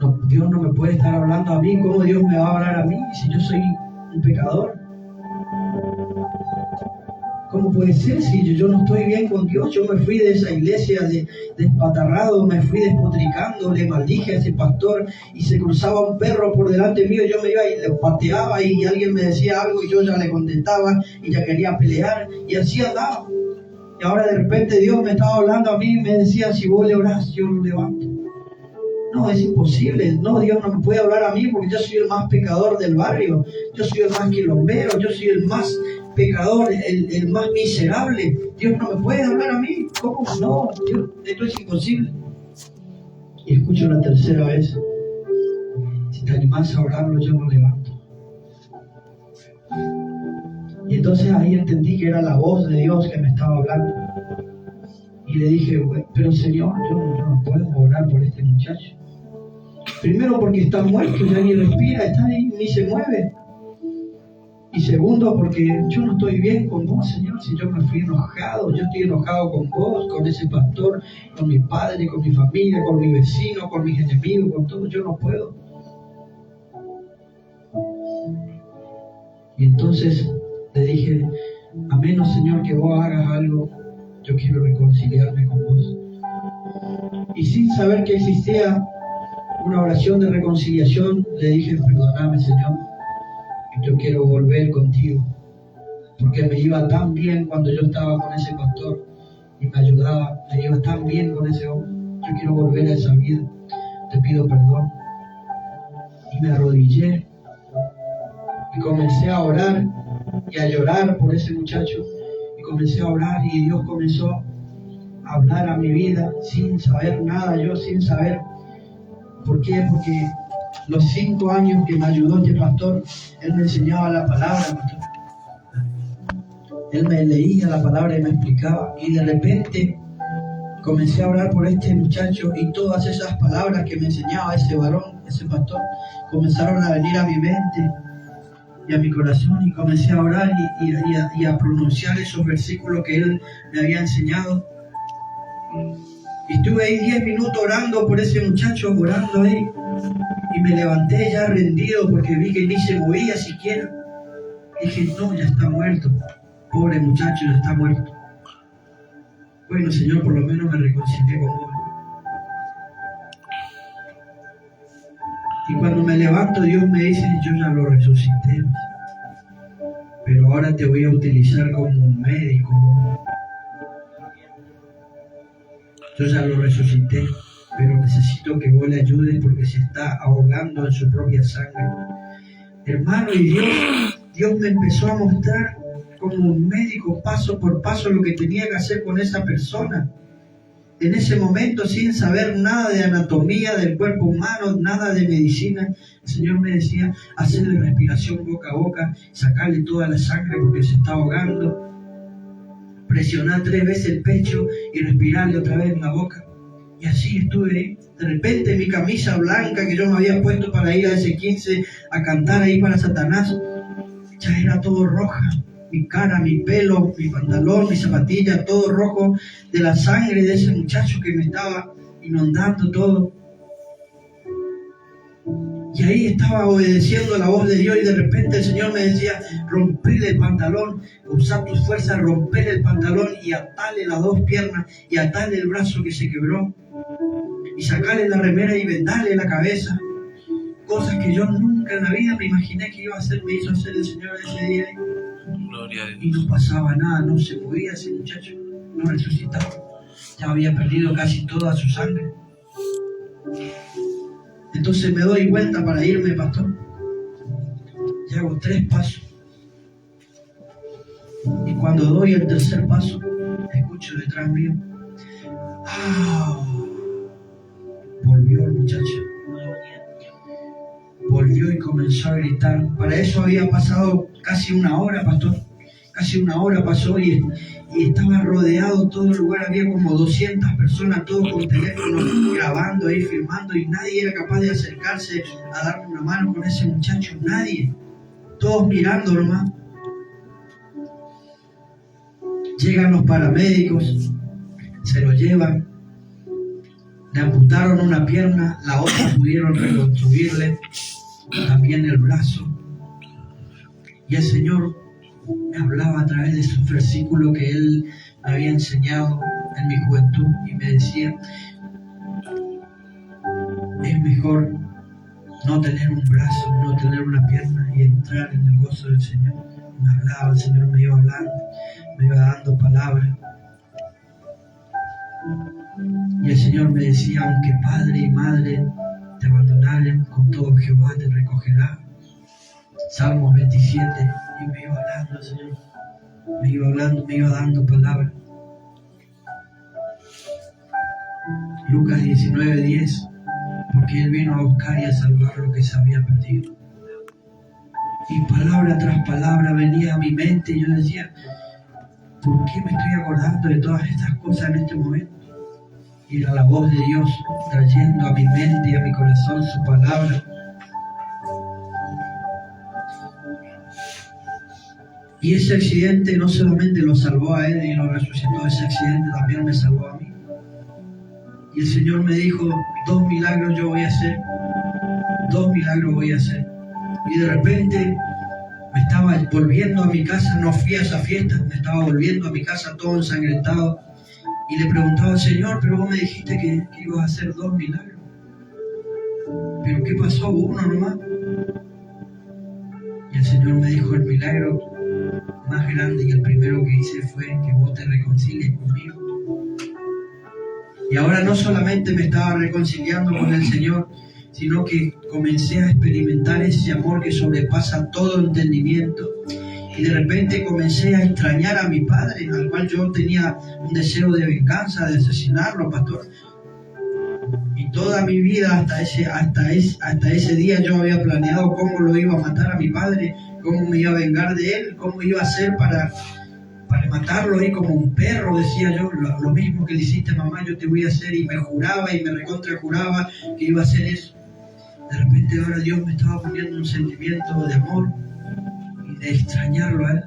No, Dios no me puede estar hablando a mí. ¿Cómo Dios me va a hablar a mí si yo soy un pecador? ¿Cómo puede ser si yo no estoy bien con Dios? Yo me fui de esa iglesia despatarrado, me fui despotricando, le maldije a ese pastor y se cruzaba un perro por delante mío, yo me iba y le pateaba y alguien me decía algo y yo ya le contestaba y ya quería pelear y así andaba. Y ahora de repente Dios me estaba hablando a mí y me decía: si vos le orás, yo lo levanto. No, es imposible. No, Dios no me puede hablar a mí porque yo soy el más pecador del barrio. Yo soy el más quilombero. Yo soy el más pecador, el más miserable. Dios no me puede hablar a mí. ¿Cómo? No, Dios, esto es imposible. Y escucho la tercera vez: si te animás a orarlo, yo lo levanto. Y entonces ahí entendí que era la voz de Dios que me estaba hablando. Y le dije: pero Señor, yo no puedo orar por este muchacho. Primero porque está muerto, ya ni respira, está ahí, ni se mueve. Y segundo porque yo no estoy bien con vos, Señor, si yo me fui enojado. Yo estoy enojado con vos, con ese pastor, con mi padre, con mi familia, con mi vecino, con mis enemigos, con todo. Yo no puedo. Y entonces le dije: a menos, Señor, que vos hagas algo, yo quiero reconciliarme con vos. Y sin saber que existía una oración de reconciliación, le dije: perdóname, Señor, yo quiero volver contigo, porque me iba tan bien cuando yo estaba con ese pastor y me ayudaba, me iba tan bien con ese hombre. Yo quiero volver a esa vida, te pido perdón. Y me arrodillé y comencé a orar y a llorar por ese muchacho. Y comencé a orar y Dios comenzó a hablar a mi vida sin saber nada, yo sin saber. ¿Por qué? Porque los 5 años que me ayudó este pastor, él me enseñaba la palabra, pastor. Él me leía la palabra y me explicaba. Y de repente comencé a orar por este muchacho y todas esas palabras que me enseñaba ese varón, ese pastor, comenzaron a venir a mi mente y a mi corazón, y comencé a orar y a pronunciar esos versículos que él me había enseñado. Y estuve ahí 10 minutos orando por ese muchacho, orando ahí, y me levanté ya rendido porque vi que ni se movía siquiera. Dije: no, ya está muerto, pobre muchacho, ya está muerto. Bueno, Señor, por lo menos me reconcilié con vos. Y cuando me levanto, Dios me dice: yo ya lo resucité, pero ahora te voy a utilizar como un médico. Yo ya lo resucité, pero necesito que vos le ayudes porque se está ahogando en su propia sangre. Hermano, y Dios me empezó a mostrar como un médico paso por paso lo que tenía que hacer con esa persona. En ese momento, sin saber nada de anatomía del cuerpo humano, nada de medicina, el Señor me decía, hacerle respiración boca a boca, sacarle toda la sangre porque se está ahogando, presionar 3 veces el pecho y respirarle otra vez en la boca. Y así estuve ahí. De repente mi camisa blanca que yo me había puesto para ir a ese 15 a cantar ahí para Satanás, ya era todo roja. Mi cara, mi pelo, mi pantalón, mi zapatilla, todo rojo de la sangre de ese muchacho que me estaba inundando todo. Y ahí estaba obedeciendo la voz de Dios y de repente el Señor me decía, rompele el pantalón, usar tus fuerzas, rompele el pantalón y atale las 2 piernas y atale el brazo que se quebró y sacarle la remera y vendarle la cabeza. Cosas que yo nunca en la vida me imaginé que iba a hacer, me hizo hacer el Señor ese día. Gloria a Dios. Y no pasaba nada, no se movía ese muchacho, no resucitaba. Ya había perdido casi toda su sangre. Entonces me doy vuelta para irme, pastor. Y hago 3 pasos. Y cuando doy el 3er paso, escucho detrás mío. ¡Ah! Volvió el muchacho. Volvió y comenzó a gritar. Para eso había pasado casi 1 hora, pastor. Casi 1 hora pasó y estaba rodeado todo el lugar. Había como 200 personas, todos con teléfono, grabando ahí, filmando, y nadie era capaz de acercarse a darme una mano con ese muchacho. Nadie. Todos mirando nomás. Llegan los paramédicos, se lo llevan. Le amputaron una pierna, la otra pudieron reconstruirle también el brazo. Y el Señor me hablaba a través de esos versículos que Él me había enseñado en mi juventud y me decía, es mejor no tener un brazo, no tener una pierna y entrar en el gozo del Señor. Me hablaba, el Señor me iba hablando, me iba dando palabras. Y el Señor me decía, aunque padre y madre te abandonaren, con todo Jehová te recogerá. Salmos 27, y me iba hablando el Señor. Me iba hablando, me iba dando palabras. Lucas 19:10, porque Él vino a buscar y a salvar lo que se había perdido. Y palabra tras palabra venía a mi mente y yo decía, ¿por qué me estoy acordando de todas estas cosas en este momento? Y era la voz de Dios trayendo a mi mente y a mi corazón su palabra. Y ese accidente no solamente lo salvó a él y lo resucitó, ese accidente también me salvó a mí. Y el Señor me dijo, 2 milagros yo voy a hacer, 2 milagros voy a hacer. Y de repente me estaba volviendo a mi casa, no fui a esa fiesta, me estaba volviendo a mi casa todo ensangrentado. Y le preguntaba al Señor, pero vos me dijiste que ibas a hacer 2 milagros. ¿Pero qué pasó? 1 nomás. Y el Señor me dijo, el milagro más grande y el primero que hice fue que vos te reconcilies conmigo. Y ahora no solamente me estaba reconciliando con el Señor, sino que comencé a experimentar ese amor que sobrepasa todo entendimiento. Y de repente comencé a extrañar a mi padre, al cual yo tenía un deseo de venganza, de asesinarlo, pastor. Y toda mi vida hasta ese día yo había planeado cómo lo iba a matar a mi padre, cómo me iba a vengar de él, cómo iba a hacer para matarlo ahí como un perro, decía yo, lo mismo que le hiciste mamá, yo te voy a hacer, y me juraba y me recontra juraba que iba a hacer eso. De repente ahora Dios me estaba poniendo un sentimiento de amor y de extrañarlo a él.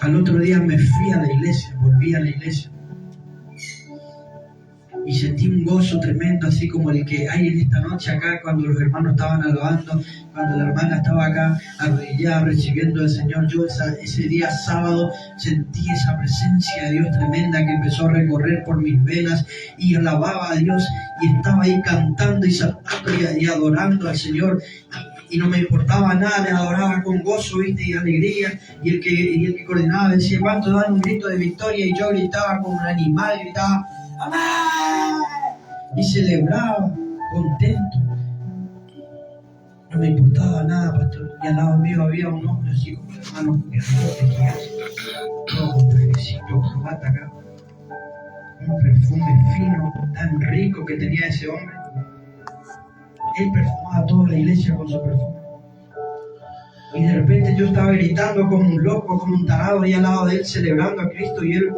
Al otro día me fui a la iglesia, volví a la iglesia y sentí un gozo tremendo, así como el que hay en esta noche acá, cuando los hermanos estaban alabando, cuando la hermana estaba acá arrodillada recibiendo al Señor. Yo ese día sábado sentí esa presencia de Dios tremenda que empezó a recorrer por mis venas y alababa a Dios y estaba ahí cantando y saltando y adorando al Señor. y no me importaba nada, me adoraba con gozo, ¿viste? Y alegría, y el que coordinaba decía, ¿cuánto dan un grito de victoria? Y yo gritaba como un animal, gritaba, ¡amén! Y celebraba, contento. No me importaba nada, pastor. Y al lado mío había un hombre así como hermano grandote, gigante, todo con trajecito, corbata acá. Un perfume fino, tan rico que tenía ese hombre. Él perfumaba toda la iglesia con su perfume. Y de repente yo estaba gritando como un loco, como un tarado ahí al lado de él, celebrando a Cristo, y él...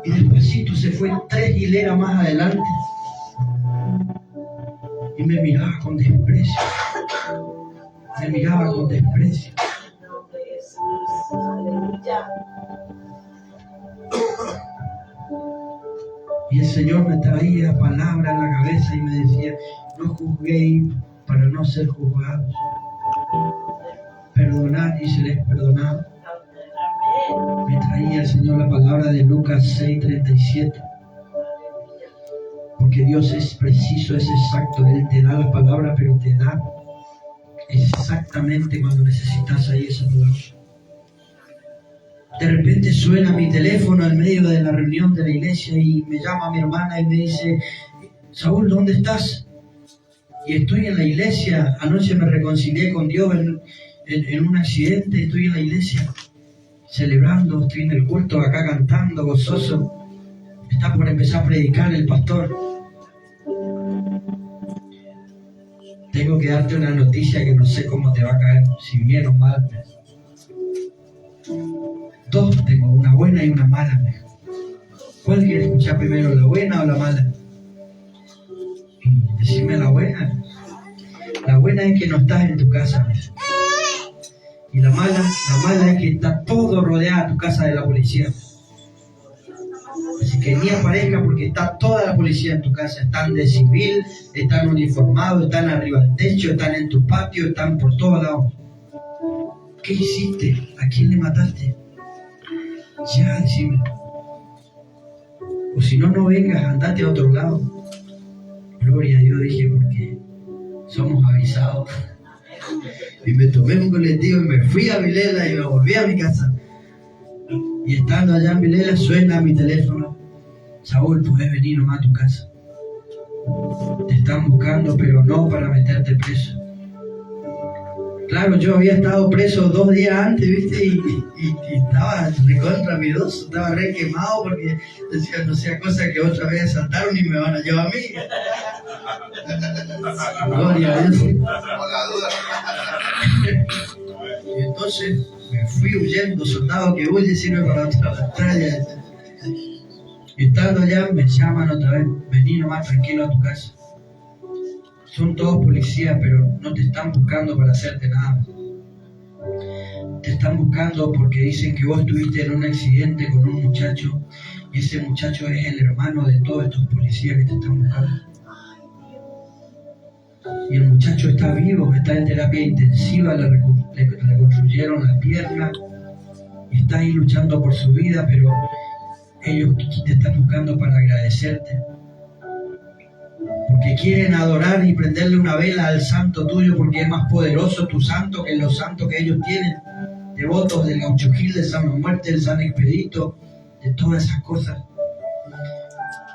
Y despacito se fue 3 hileras más adelante y me miraba con desprecio. Me miraba con desprecio. Y el Señor me traía palabras en la cabeza y me decía, no juzguéis para no ser juzgados. Perdonad y seréis perdonados. Me traía el Señor la palabra de Lucas 6:37. Porque Dios es preciso, es exacto. Él te da la palabra, pero te da exactamente cuando necesitas ahí esa palabra. De repente suena mi teléfono en medio de la reunión de la iglesia y me llama mi hermana y me dice, Saúl, ¿dónde estás? Y estoy en la iglesia. Anoche me reconcilié con Dios en un accidente. Estoy en la iglesia celebrando, estoy en el culto acá cantando, gozoso. Está por empezar a predicar el pastor. Tengo que darte una noticia que no sé cómo te va a caer, si bien o mal. 2 tengo, una buena y una mala. ¿Cuál quieres escuchar primero, la buena o la mala? Y decime la buena. La buena es que no estás en tu casa. Y la mala es que está todo rodeada tu casa de la policía. Así que ni aparezca porque está toda la policía en tu casa. Están de civil, están uniformados, están arriba del techo, están en tu patio, están por todos lados. ¿Qué hiciste? ¿A quién le mataste? Ya, decime. O si no, no vengas, andate a otro lado. Gloria a Dios, dije, porque somos avisados. Y me tomé un colectivo y me fui a Vilela y me volví a mi casa. Y estando allá en Vilela suena mi teléfono. Saúl, puedes venir nomás a tu casa. Te están buscando, pero no para meterte preso. Claro, yo había estado preso 2 días antes, ¿viste? Y estaba recontra miedoso, estaba re quemado porque decía, no sea cosa que otra vez saltaron y me van a llevar a mí. Gloria a Dios. Y entonces me fui huyendo, soldado que huye sirve para otra batalla. Y estando allá me llaman otra vez, vení nomás tranquilo a tu casa. Son todos policías, pero no te están buscando para hacerte nada. Te están buscando porque dicen que vos estuviste en un accidente con un muchacho y ese muchacho es el hermano de todos estos policías que te están buscando. Y el muchacho está vivo, está en terapia intensiva, le reconstruyeron la pierna y está ahí luchando por su vida, pero ellos te están buscando para agradecerte. Porque quieren adorar y prenderle una vela al santo tuyo, porque es más poderoso tu santo que los santos que ellos tienen, devotos del Gaucho Gil, de San Muerte, del San Expedito, de todas esas cosas.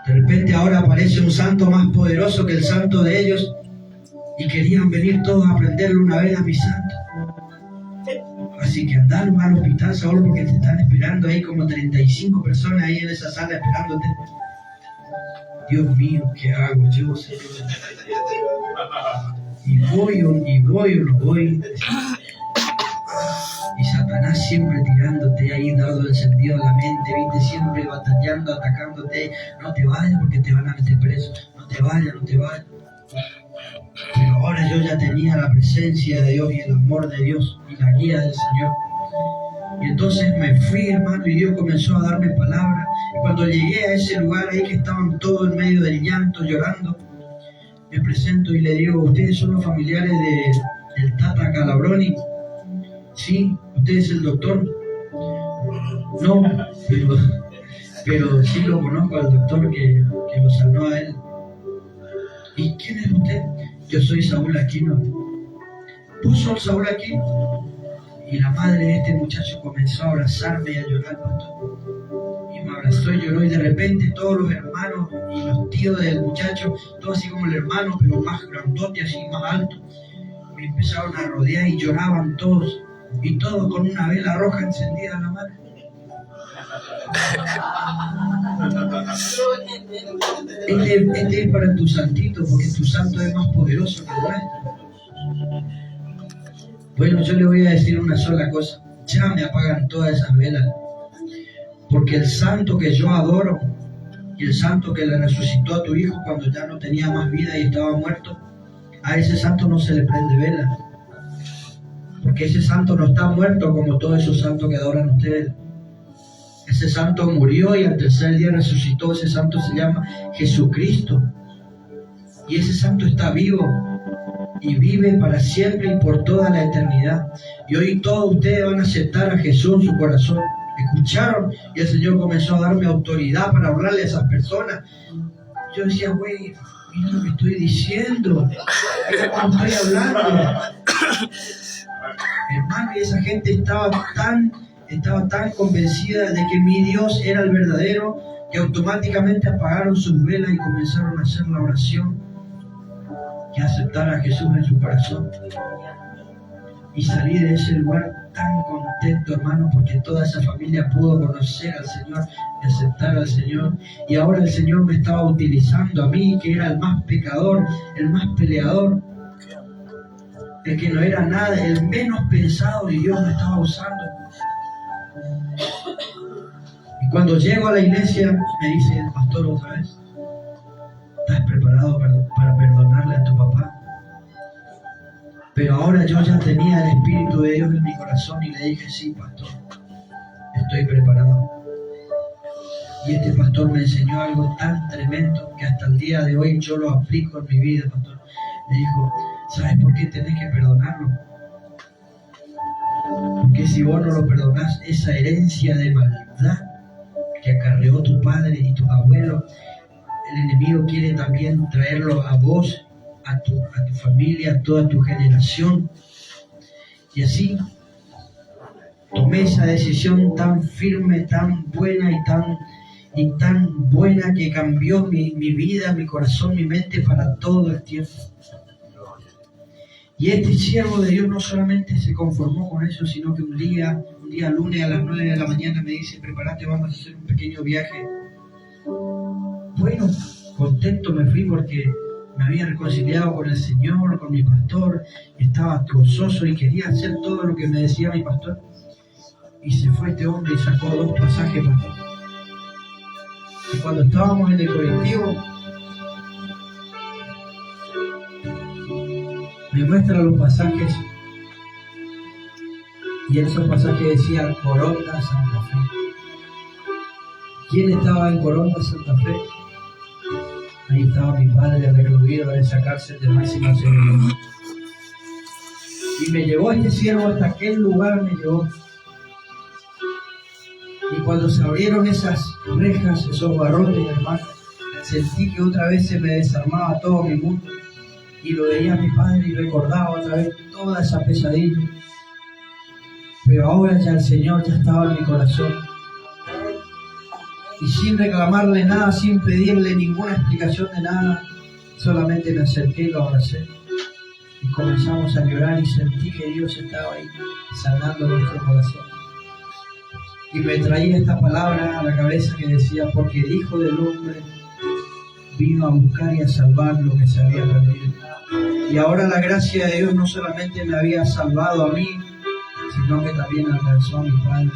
De repente ahora aparece un santo más poderoso que el santo de ellos y querían venir todos a prenderle una vela a mi santo. Así que andar al hospital, Saúl, porque te están esperando ahí como 35 personas ahí en esa sala esperándote. Dios mío, ¿qué hago yo, Señor? Y voy o no voy. Y Satanás siempre tirándote ahí, dado encendido a la mente, viste, siempre batallando, atacándote. No te vayas porque te van a meter preso. No te vayas. Pero ahora yo ya tenía la presencia de Dios y el amor de Dios y la guía del Señor. Y entonces me fui, hermano, y Dios comenzó a darme palabras. Y cuando llegué a ese lugar ahí que estaban todos en medio del llanto, llorando, me presento y le digo, ¿ustedes son los familiares del Tata Calabroni? Sí. ¿Usted es el doctor? No, pero sí lo conozco al doctor que lo sanó a él. ¿quién es usted? Yo soy Saúl Aquino. ¿Tú sos Saúl Aquino? Y la madre de este muchacho comenzó a abrazarme y a llorar, pastor. Y me abrazó y lloró, y de repente todos los hermanos y los tíos del muchacho, todos así como el hermano, pero más grandote, así más alto, me empezaron a rodear y lloraban todos, y todos con una vela roja encendida en la mano. Este es para tu santito, porque tu santo es más poderoso que el nuestro. Bueno, yo le voy a decir una sola cosa: ya me apagan todas esas velas, porque el santo que yo adoro y el santo que le resucitó a tu hijo cuando ya no tenía más vida y estaba muerto, a ese santo no se le prende vela, porque ese santo no está muerto como todos esos santos que adoran ustedes. Ese santo murió y al tercer día resucitó. Ese santo se llama Jesucristo, y ese santo está vivo y vive para siempre y por toda la eternidad. Y hoy todos ustedes van a aceptar a Jesús en su corazón. Escucharon, y el Señor comenzó a darme autoridad para hablarle a esas personas. Yo decía, güey, mira lo que estoy diciendo, mira cómo estoy hablando. Hermano, y esa gente estaba tan convencida de que mi Dios era el verdadero, que automáticamente apagaron sus velas y comenzaron a hacer la oración y a aceptar a Jesús en su corazón. Y salí de ese lugar tan contento, hermano, porque toda esa familia pudo conocer al Señor y aceptar al Señor. Y ahora el Señor me estaba utilizando a mí, que era el más pecador, el más peleador, el que no era nada, el menos pensado, y Dios me estaba usando. Y cuando llego a la iglesia, me dice el pastor otra vez: ¿estás preparado para perdonarle a tu papá? Pero ahora yo ya tenía el Espíritu de Dios en mi corazón y le dije: sí, pastor, estoy preparado. Y este pastor me enseñó algo tan tremendo que hasta el día de hoy yo lo aplico en mi vida, pastor. Me dijo: ¿sabes por qué tenés que perdonarlo? Porque si vos no lo perdonás, esa herencia de maldad que acarreó tu padre y tus abuelos, el enemigo quiere también traerlo a vos, a tu familia, a toda tu generación. Y así tomé esa decisión tan firme, tan buena y tan buena, que cambió mi vida, mi corazón, mi mente para todo el tiempo. Y este siervo de Dios no solamente se conformó con eso, sino que un día lunes a las 9 de la mañana me dice: prepárate, vamos a hacer un pequeño viaje. Bueno, contento me fui porque me había reconciliado con el Señor, con mi pastor, estaba gozoso y quería hacer todo lo que me decía mi pastor. Y se fue este hombre y sacó 2 pasajes, pastor. Y cuando estábamos en el colectivo, me muestra los pasajes, y en esos pasajes decía Coronda, Santa Fe. ¿Quién estaba en Coronda, Santa Fe? Ahí estaba mi padre recluido en esa cárcel de máxima seguridad. Y me llevó este siervo hasta aquel lugar, me llevó. Y cuando se abrieron esas rejas, esos barrotes, hermano, sentí que otra vez se me desarmaba todo mi mundo. Y lo veía a mi padre y recordaba otra vez toda esa pesadilla. Pero ahora ya el Señor ya estaba en mi corazón. Y sin reclamarle nada, sin pedirle ninguna explicación de nada, solamente me acerqué y lo abracé. Y comenzamos a llorar y sentí que Dios estaba ahí sanando nuestro corazón. Y me traía esta palabra a la cabeza que decía: porque el Hijo del Hombre vino a buscar y a salvar lo que se había perdido. Y ahora la gracia de Dios no solamente me había salvado a mí, sino que también alcanzó a mi padre.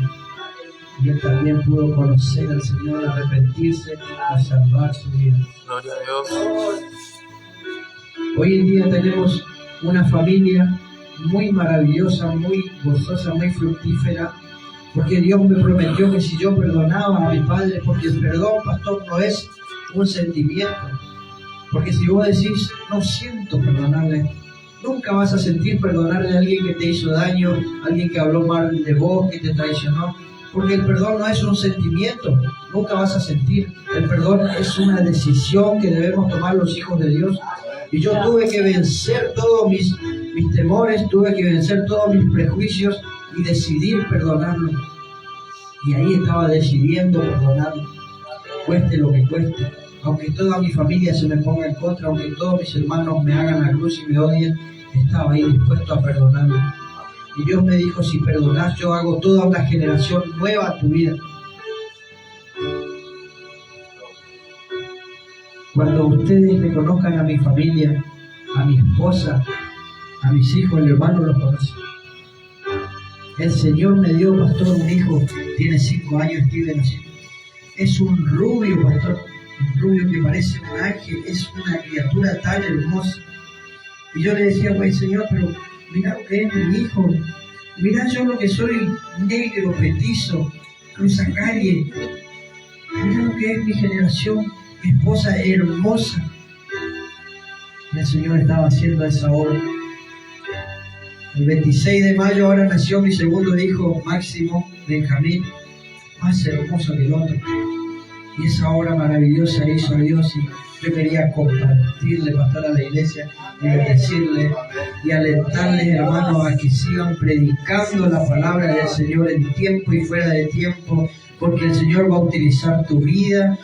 Y él también pudo conocer al Señor, arrepentirse y salvar su vida. Gloria a Dios. Hoy en día tenemos una familia muy maravillosa, muy gozosa, muy fructífera, porque Dios me prometió que si yo perdonaba a mi padre, porque el perdón, pastor, no es un sentimiento. Porque si vos decís: no siento perdonarle, nunca vas a sentir perdonarle a alguien que te hizo daño, a alguien que habló mal de vos, que te traicionó. Porque el perdón no es un sentimiento, nunca vas a sentir. El perdón es una decisión que debemos tomar los hijos de Dios. Y yo tuve que vencer todos mis temores, tuve que vencer todos mis prejuicios y decidir perdonarlo. Y ahí estaba decidiendo perdonarlo, cueste lo que cueste. Aunque toda mi familia se me ponga en contra, aunque todos mis hermanos me hagan la cruz y me odien, estaba ahí dispuesto a perdonarlo. Y Dios me dijo, si perdonas, yo hago toda una generación nueva en tu vida. Cuando ustedes me conozcan a mi familia, a mi esposa, a mis hijos, el hermano los conoce. El Señor me dio, pastor, un hijo, tiene 5 años, Steven, así. Es un rubio, pastor, un rubio que parece un ángel, es una criatura tan hermosa. Y yo le decía, pues Señor, pero mira lo que es mi hijo, mira yo lo que soy, negro, petizo, cruzacalle, mira lo que es mi generación, mi esposa hermosa. Y el Señor estaba haciendo esa obra. El 26 de mayo ahora nació mi segundo hijo, Máximo Benjamín, más hermoso que el otro. Y esa obra maravillosa hizo Dios, y yo quería compartirle, pastor, a la iglesia, y decirle y alentarles, hermanos, a que sigan predicando la palabra del Señor en tiempo y fuera de tiempo, porque el Señor va a utilizar tu vida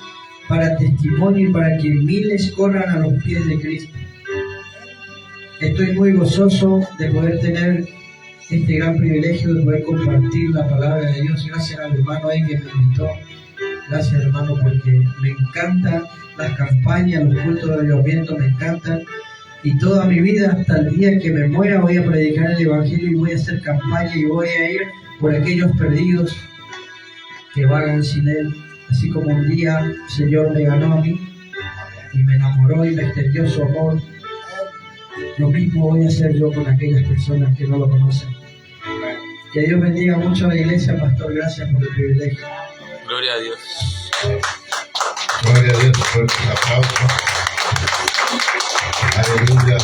para testimonio y para que miles corran a los pies de Cristo. Estoy muy gozoso de poder tener este gran privilegio de poder compartir la palabra de Dios. Gracias al hermano ahí que me invitó. Gracias, hermano, porque me encantan las campañas, los cultos de avivamiento, me encantan. Y toda mi vida, hasta el día que me muera, voy a predicar el Evangelio y voy a hacer campaña y voy a ir por aquellos perdidos que vagan sin Él. Así como un día el Señor me ganó a mí y me enamoró y me extendió su amor, lo mismo voy a hacer yo con aquellas personas que no lo conocen. Que Dios bendiga mucho a la iglesia, pastor. Gracias por el privilegio. Gloria a Dios. Gloria a Dios, fuerte aplauso. Aleluya.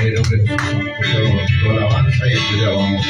En el nombre de Jesús, toda la alabanza y después ya vamos